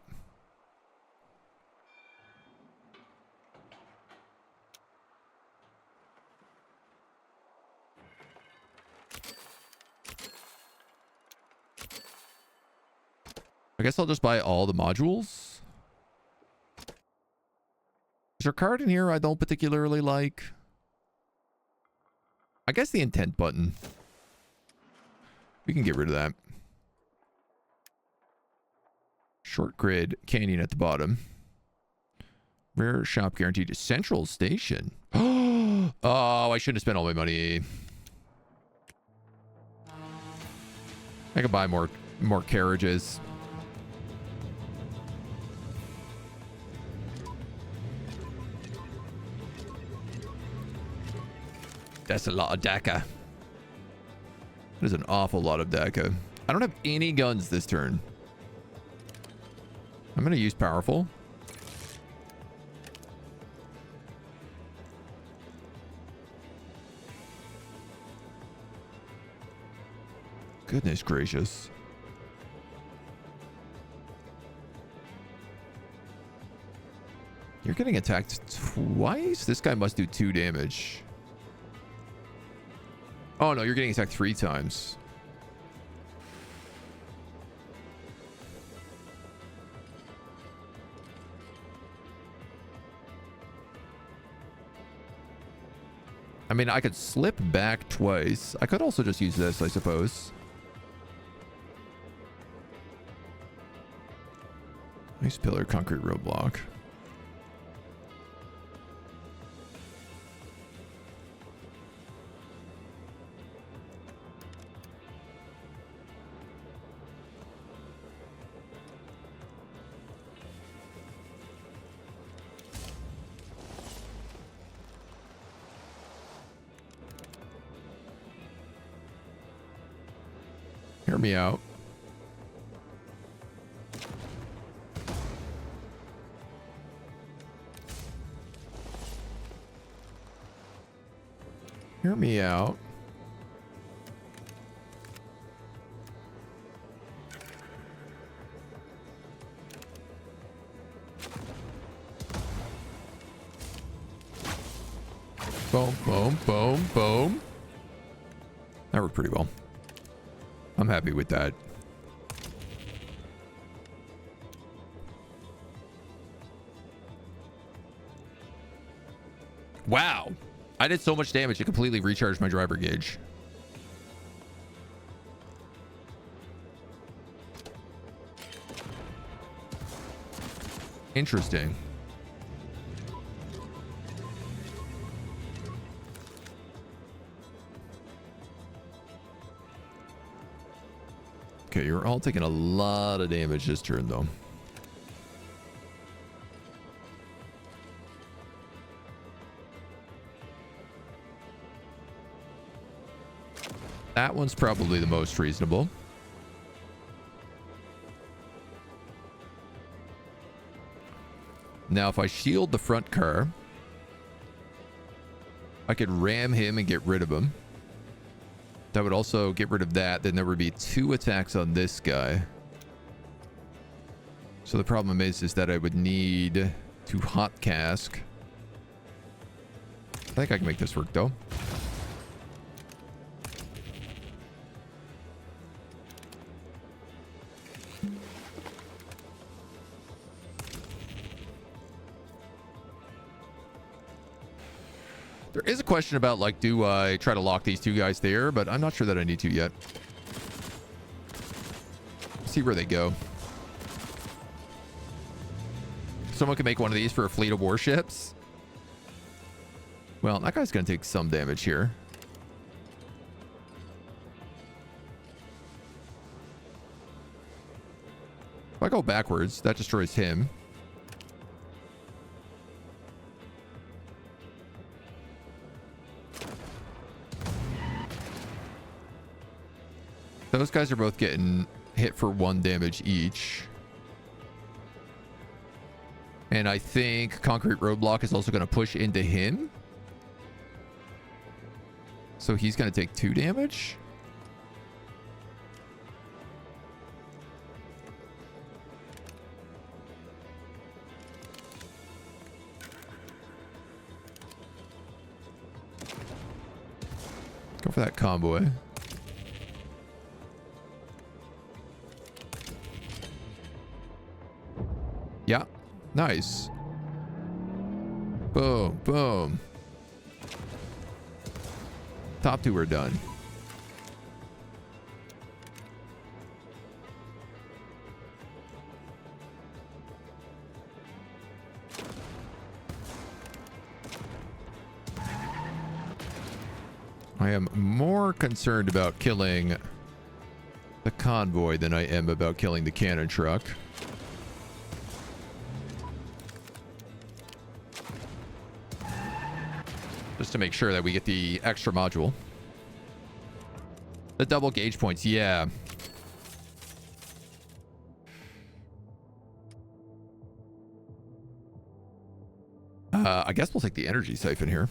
I guess I'll just buy all the modules. Is there a card in here I don't particularly like? I guess the intent button. We can get rid of that. Short grid canyon at the bottom. Rare shop guaranteed. Central station. Oh, I shouldn't have spent all my money. I could buy more carriages. That's a lot of DACA. That is an awful lot of DACA. I don't have any guns this turn. I'm going to use powerful. Goodness gracious. You're getting attacked twice? This guy must do 2 damage. Oh no, you're getting attacked 3 times. I mean, I could slip back twice. I could also just use this, I suppose. Nice pillar, concrete roadblock. Hear me out. Hear me out. Boom, boom, boom, boom. That worked pretty well. I'm happy with that. Wow. I did so much damage, it completely recharged my driver gauge. Interesting. Okay, you're all taking a lot of damage this turn, though. That one's probably the most reasonable. Now, if I shield the front car, I could ram him and get rid of him. That would also get rid of that. Then there would be 2 attacks on this guy. So the problem is that I would need to hot cask. I think I can make this work, though. There is a question about, like, do I try to lock these 2 guys there? But I'm not sure that I need to yet. See where they go. Someone can make one of these for a fleet of warships. Well, that guy's going to take some damage here. If I go backwards, that destroys him. Those guys are both getting hit for 1 damage each. And I think concrete roadblock is also going to push into him. So he's going to take 2 damage. Go for that convoy. Yeah. Nice. Boom. Boom. Top 2 are done. I am more concerned about killing the convoy than I am about killing the cannon truck. Just to make sure that we get the extra module. The double gauge points, yeah. I guess we'll take the energy siphon here.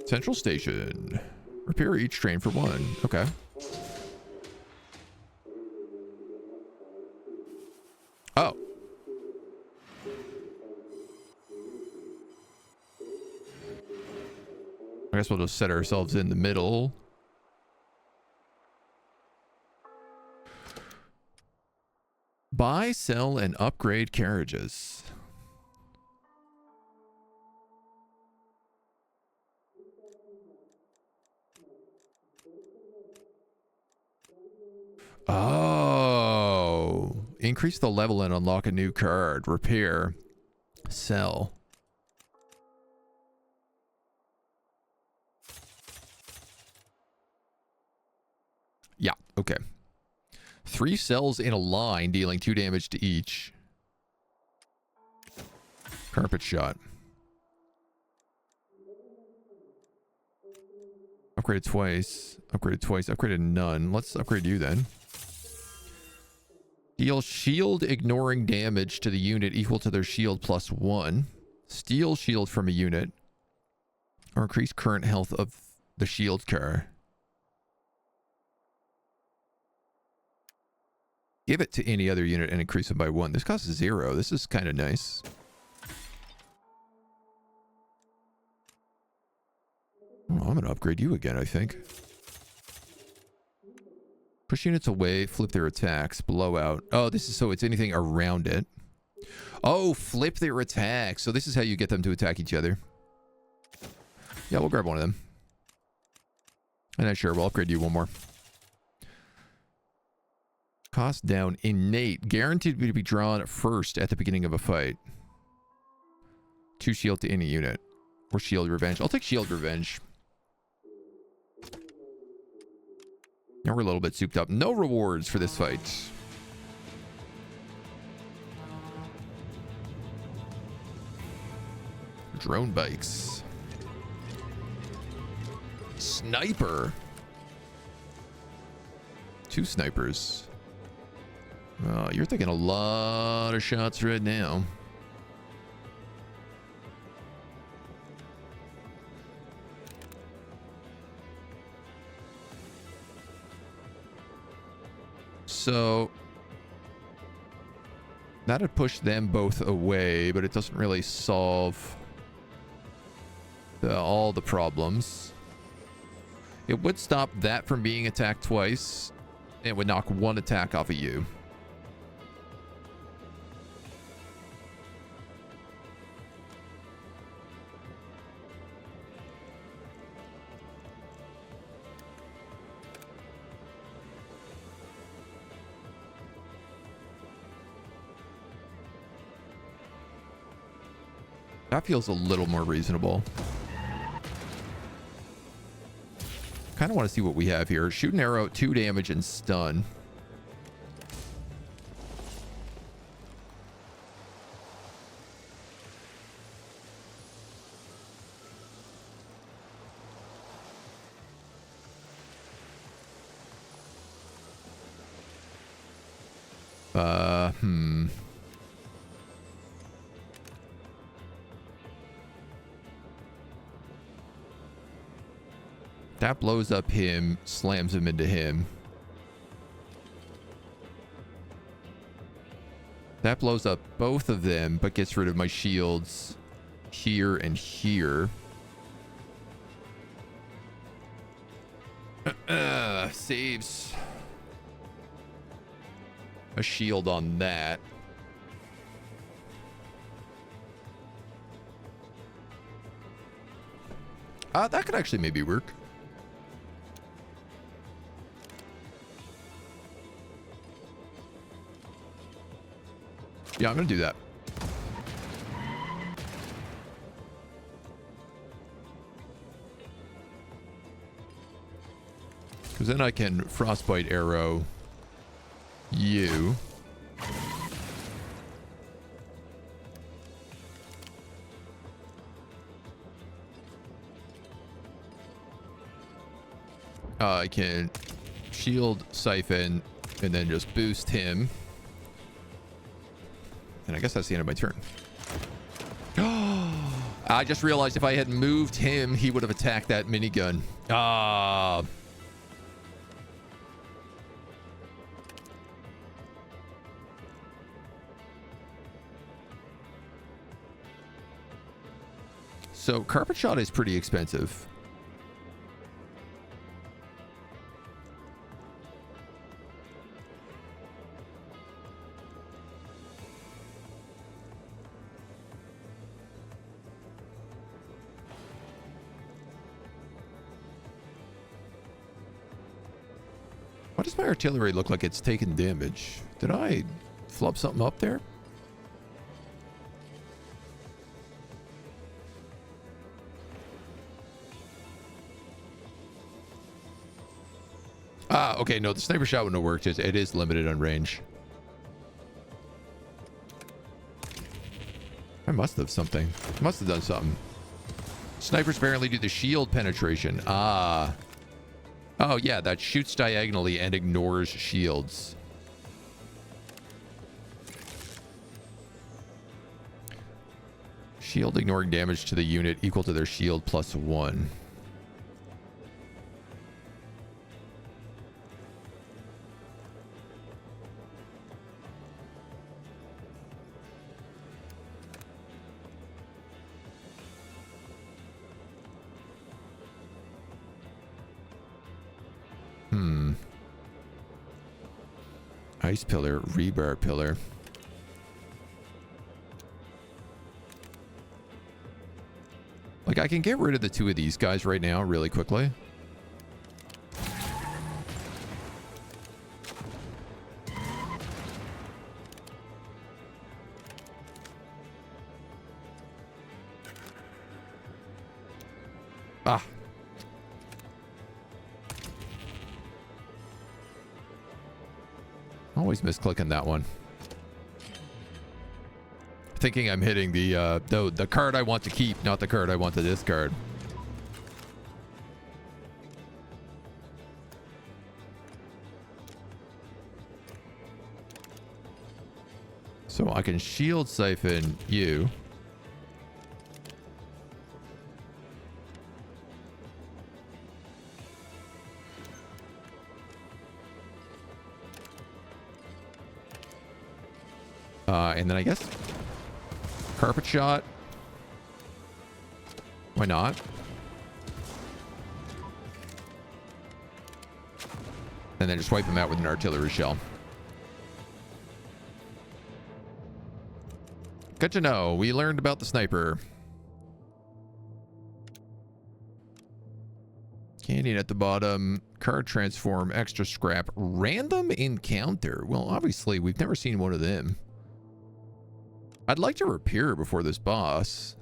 Central station. Repair each train for 1. Okay. Oh. I guess we'll just set ourselves in the middle. Buy, sell, and upgrade carriages. Oh. Increase the level and unlock a new card. Repair. Sell. Yeah, okay. 3 cells in a line, dealing 2 damage to each. Carpet shot. Upgraded twice. Upgraded twice. Upgraded none. Let's upgrade you then. Deal shield ignoring damage to the unit equal to their shield plus 1. Steal shield from a unit. Or increase current health of the shield car. Give it to any other unit and increase it by 1. This costs 0. This is kind of nice. Oh, I'm going to upgrade you again, I think. Push units away, flip their attacks, blowout. Oh, this is so it's anything around it. Oh, flip their attacks. So this is how you get them to attack each other. Yeah, we'll grab one of them. And then sure, we'll upgrade you one more. Cost down, innate. Guaranteed to be drawn first at the beginning of a fight. 2 shield to any unit. Or shield revenge. I'll take shield revenge. Now we're a little bit souped up. No rewards for this fight. Drone bikes. Sniper. 2 snipers. You're taking a lot of shots right now. So that'd push them both away, but it doesn't really solve all the problems. It would stop that from being attacked twice. It would knock 1 attack off of you. That feels a little more reasonable. Kind of want to see what we have here. Shoot an arrow, 2 damage, and stun. That blows up him, slams him into him. That blows up both of them, but gets rid of my shields here and here. Saves a shield on that. That could actually maybe work. Yeah, I'm gonna do that. Because then I can frostbite arrow you. I can shield siphon and then just boost him. And I guess that's the end of my turn. I just realized if I had moved him, he would have attacked that minigun. So carpet shot is pretty expensive. Why does my artillery look like it's taking damage? Did I flub something up there? Okay, no, the sniper shot wouldn't have worked. It is limited on range. I must have something. Must have done something. Snipers apparently do the shield penetration. Oh, yeah, that shoots diagonally and ignores shields. Shield ignoring damage to the unit equal to their shield +1. Ice pillar, rebar pillar. Like, I can get rid of the two of these guys right now really quickly. Ah. Always misclicking that one. Thinking I'm hitting the card I want to keep, not the card I want to discard. So I can shield siphon you. And then I guess carpet shot. Why not? And then just wipe him out with an artillery shell. Good to know. We learned about the sniper. Canyon at the bottom. Card transform. Extra scrap. Random encounter. Well, obviously, we've never seen one of them. I'd like to repair before this boss.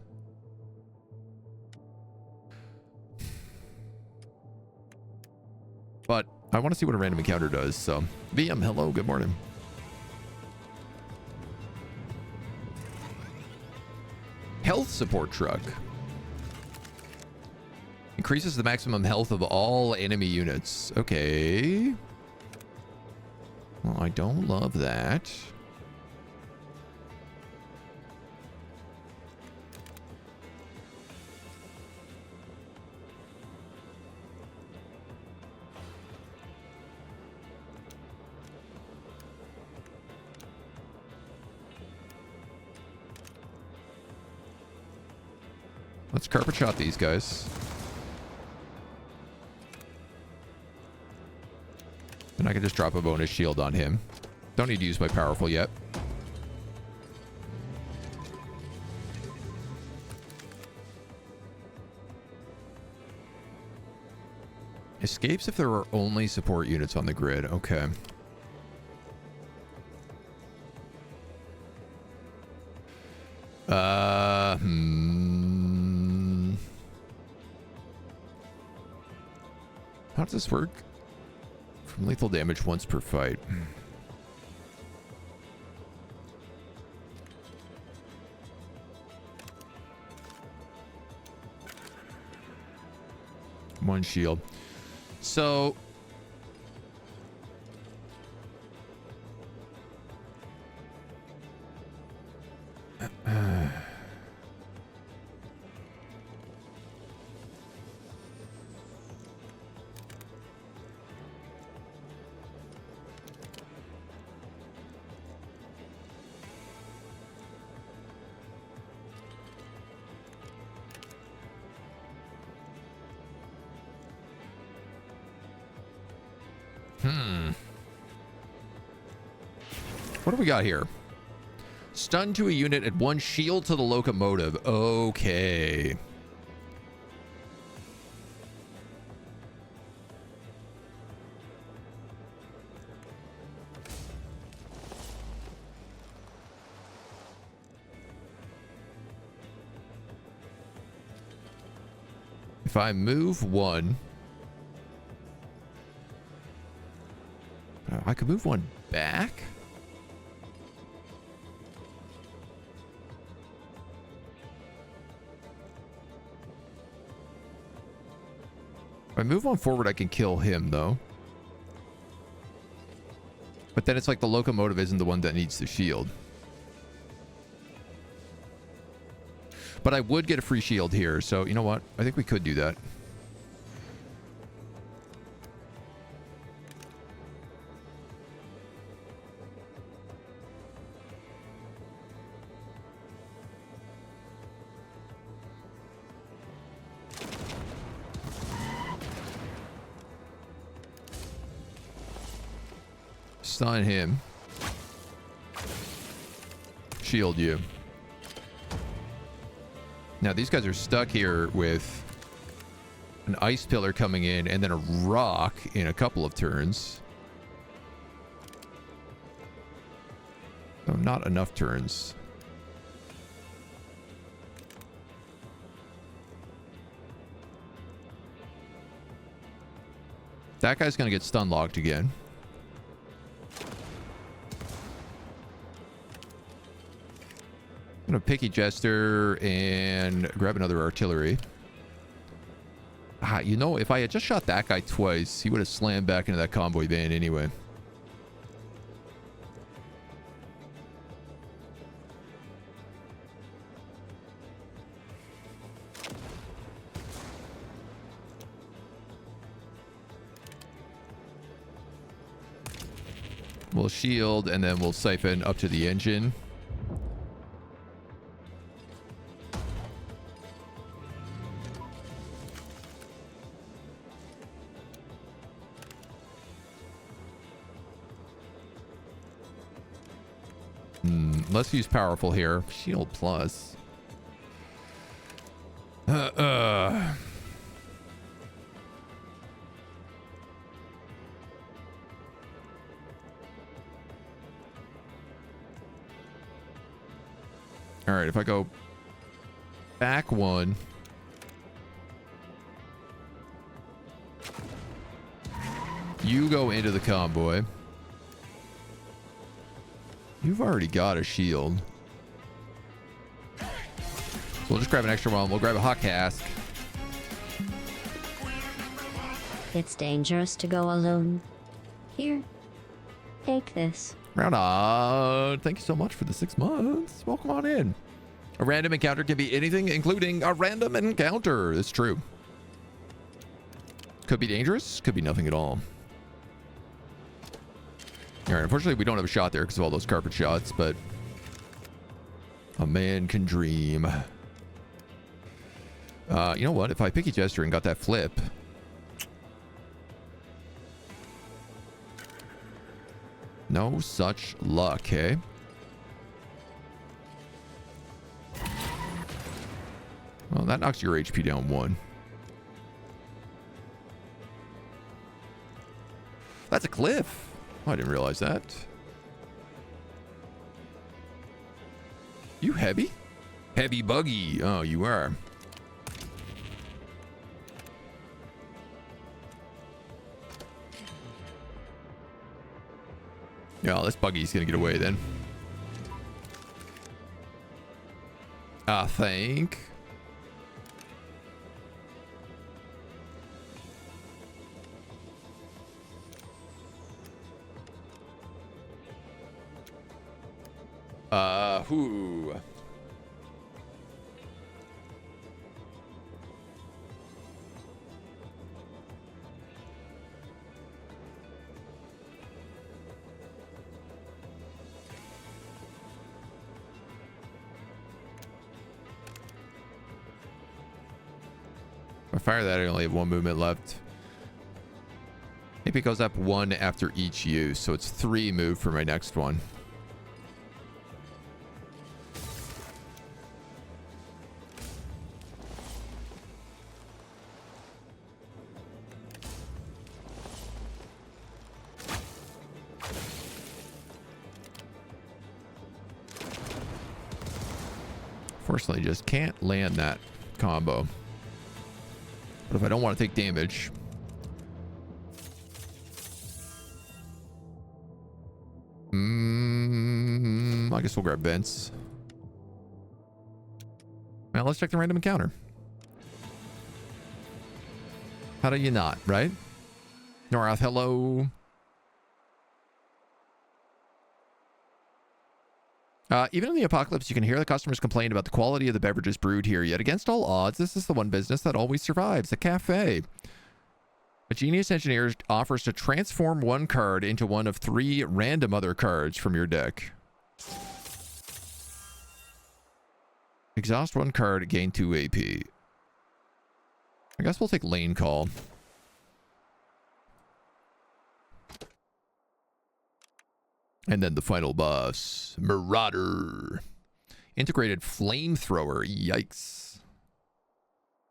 But I want to see what a random encounter does, so. VM, hello, good morning. Health support truck. Increases the maximum health of all enemy units. Okay. Well, I don't love that. Let's carpet shot these guys. And I can just drop a bonus shield on him. Don't need to use my powerful yet. Escapes if there are only support units on the grid. Okay. How does this work? From lethal damage once per fight. One shield. So what do we got here? Stun to a unit at one shield to the locomotive. Okay. If I move one, I could move one back. If I move one forward, I can kill him, though. But then it's like the locomotive isn't the one that needs the shield. But I would get a free shield here, so you know what? I think we could do that. Stun him. Shield you. Now these guys are stuck here with an ice pillar coming in and then a rock in a couple of turns. So not enough turns. That guy's going to get stun locked again. I'm gonna picky Jester and grab another artillery. You know, if I had just shot that guy twice, he would have slammed back into that convoy van anyway. We'll shield and then we'll siphon up to the engine. Let's use powerful here. Shield plus. All right, if I go back one. You go into the convoy. You've already got a shield. So we'll just grab an extra one. We'll grab a hot cask. It's dangerous to go alone. Here, take this. Round on. Thank you so much for the 6 months. Welcome on in. A random encounter can be anything, including a random encounter. It's true. Could be dangerous. Could be nothing at all. All right, unfortunately, we don't have a shot there because of all those carpet shots, but a man can dream. You know what? If I picky Jester and got that flip, No such luck, eh? Well, that knocks your HP down 1. That's a cliff. Oh, I didn't realize that. You heavy? Heavy buggy. Oh, you are. Yeah, this buggy's gonna get away then. I think. Who? If I fire that, I only have 1 movement left. Maybe it goes up 1 after each use, so it's 3 move for my next one. Fortunately, just can't land that combo. But if I don't want to take damage, I guess we'll grab vents. Now let's check the random encounter. How do you not, right? Norath, hello. Even in the apocalypse, you can hear the customers complain about the quality of the beverages brewed here. Yet against all odds, this is the one business that always survives, a cafe. A genius engineer offers to transform 1 card into one of 3 random other cards from your deck. Exhaust 1 card, gain 2 AP. I guess we'll take Lane Call. And then the final boss, Marauder. Integrated flamethrower, yikes.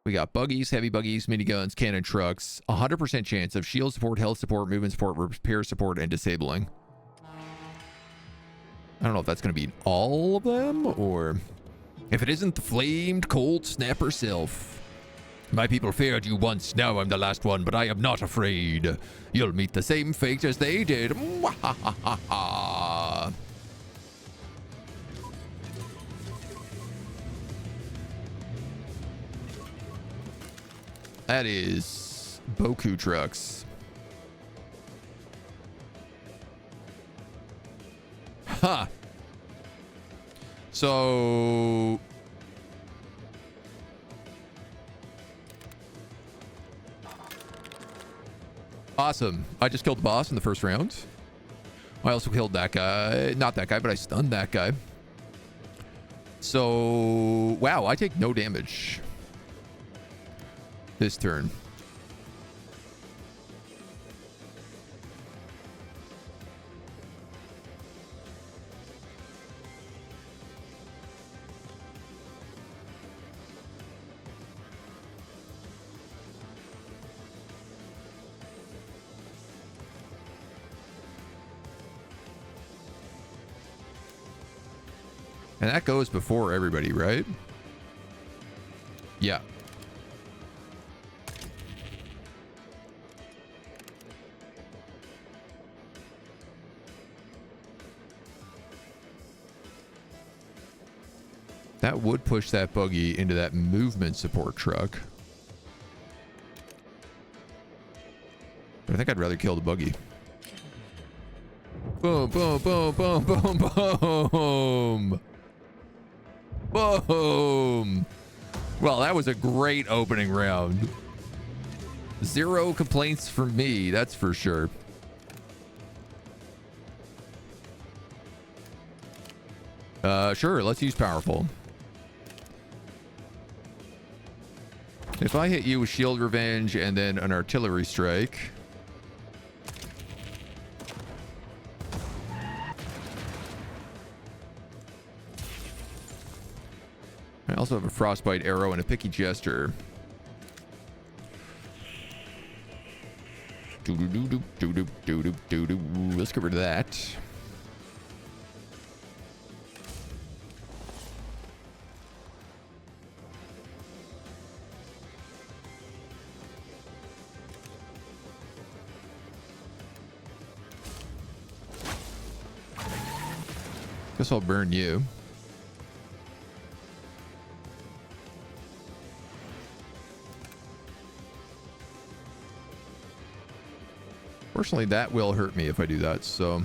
We got buggies, heavy buggies, miniguns, cannon trucks. 100% chance of shield support, health support, movement support, repair support, and disabling. I don't know if that's going to be all of them, or if it isn't the flamed cold snap herself. My people feared you once, now I'm the last one, but I am not afraid. You'll meet the same fate as they did. Mwahaha. That is Boku trucks. Huh. So awesome. I just killed the boss in the first round. I also killed that guy. Not that guy, but I stunned that guy. So, wow, I take no damage this turn. And that goes before everybody, right? Yeah. That would push that buggy into that movement support truck. But I think I'd rather kill the buggy. Boom, boom, boom, boom, boom, boom. Boom. Well, that was a great opening round. 0 complaints from me, that's for sure. Sure, let's use powerful. If I hit you with shield revenge and then an artillery strike. also have a frostbite arrow and a picky jester. Let's get rid of that. Guess I'll burn you. Fortunately, that will hurt me if I do that, so...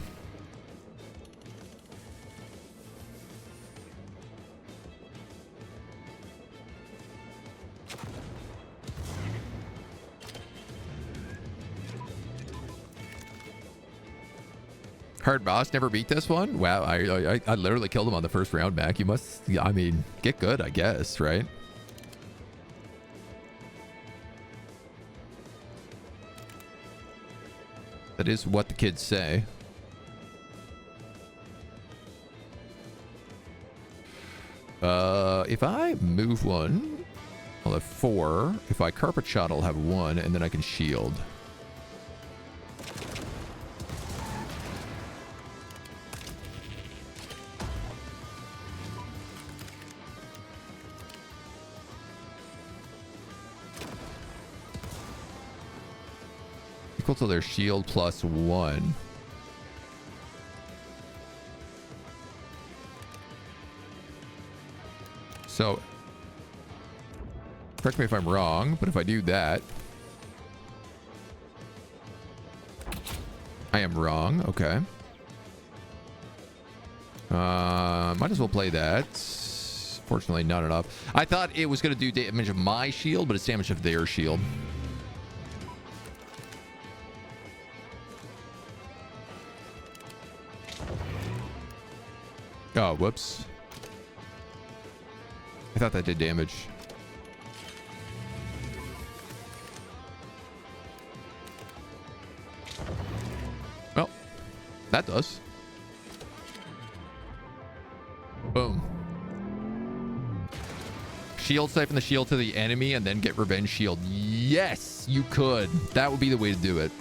Hard boss, never beat this one? Wow, I literally killed him on the first round, Mac. You must, I mean, get good, I guess, right? That is what the kids say. If I move one, I'll have 4. If I carpet shot, I'll have 1, and then I can shield. Equal to their shield plus 1. So, correct me if I'm wrong, but if I do that, I am wrong. Okay. Might as well play that. Fortunately, not enough. I thought it was going to do damage of my shield, but it's damage of their shield. Oh, whoops. I thought that did damage. Well, that does. Boom. Shield siphon the shield to the enemy and then get revenge shield. Yes, you could. That would be the way to do it.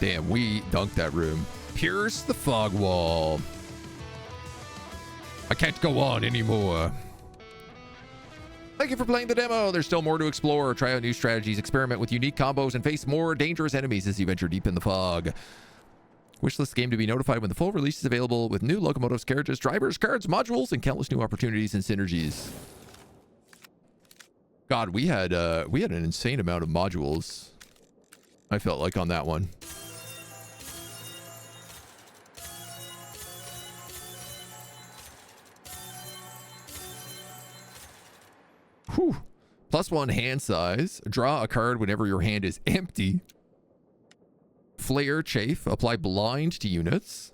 Damn, we dunked that room. Pierce the fog wall. I can't go on anymore. Thank you for playing the demo. There's still more to explore. Try out new strategies, experiment with unique combos, and face more dangerous enemies as you venture deep in the fog. Wishlist game to be notified when the full release is available with new locomotives, carriages, drivers, cards, modules, and countless new opportunities and synergies. God, we had an insane amount of modules. I felt like on that one. Whew. +1 hand size. Draw a card whenever your hand is empty. Flare chafe. Apply blind to units.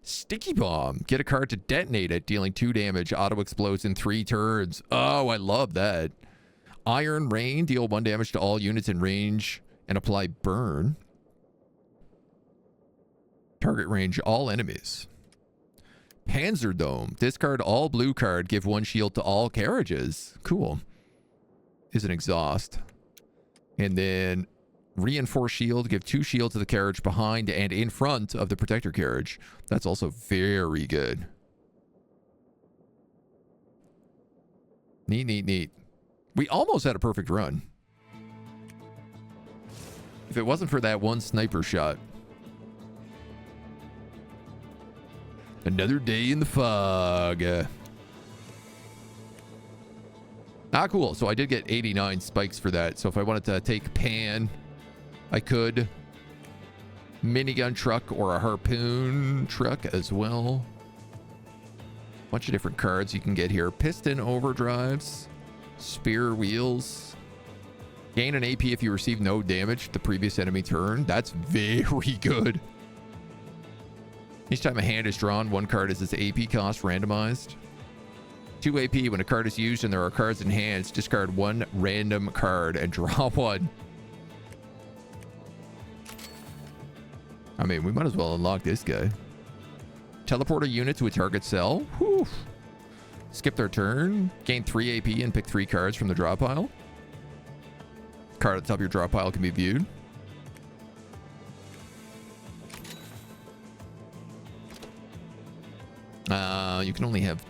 Sticky bomb. Get a card to detonate it, dealing 2 damage. Auto explodes in 3 turns. Oh, I love that. Iron rain. Deal 1 damage to all units in range and apply burn. Target range all enemies. Panzer Dome. Discard all blue card. Give 1 shield to all carriages. Cool. Is an exhaust. And then reinforce shield. Give 2 shield to the carriage behind and in front of the protector carriage. That's also very good. Neat, neat, neat. We almost had a perfect run. If it wasn't for that one sniper shot. Another day in the fog. Cool. So I did get 89 spikes for that. So if I wanted to take Pan, I could. Minigun truck or a harpoon truck as well. Bunch of different cards you can get here. Piston overdrives. Spear wheels. Gain an AP if you receive no damage the previous enemy turn. That's very good. Each time a hand is drawn, 1 card is its AP cost randomized. 2 AP when a card is used and there are cards in hands, discard 1 random card and draw 1. I mean, we might as well unlock this guy. Teleport a unit to a target cell. Whew. Skip their turn. Gain 3 AP and pick 3 cards from the draw pile. Card at the top of your draw pile can be viewed. You can only have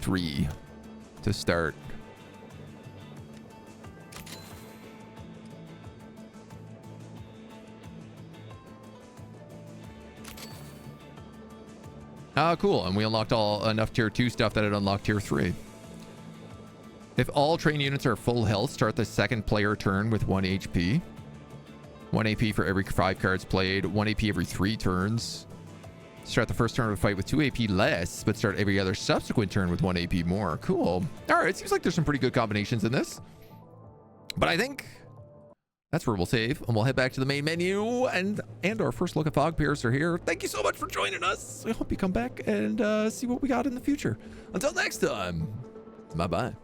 3 to start. Cool. And we unlocked enough tier 2 stuff that it unlocked tier 3. If all train units are full health, start the second player turn with 1 HP. 1 AP for every 5 cards played. 1 AP every 3 turns. Start the first turn of a fight with 2 AP less, but start every other subsequent turn with 1 AP more. Cool. All right. Seems like there's some pretty good combinations in this. But I think that's where we'll save, and we'll head back to the main menu and our first look at Fogpiercer here. Thank you so much for joining us. I hope you come back and see what we got in the future. Until next time, bye-bye.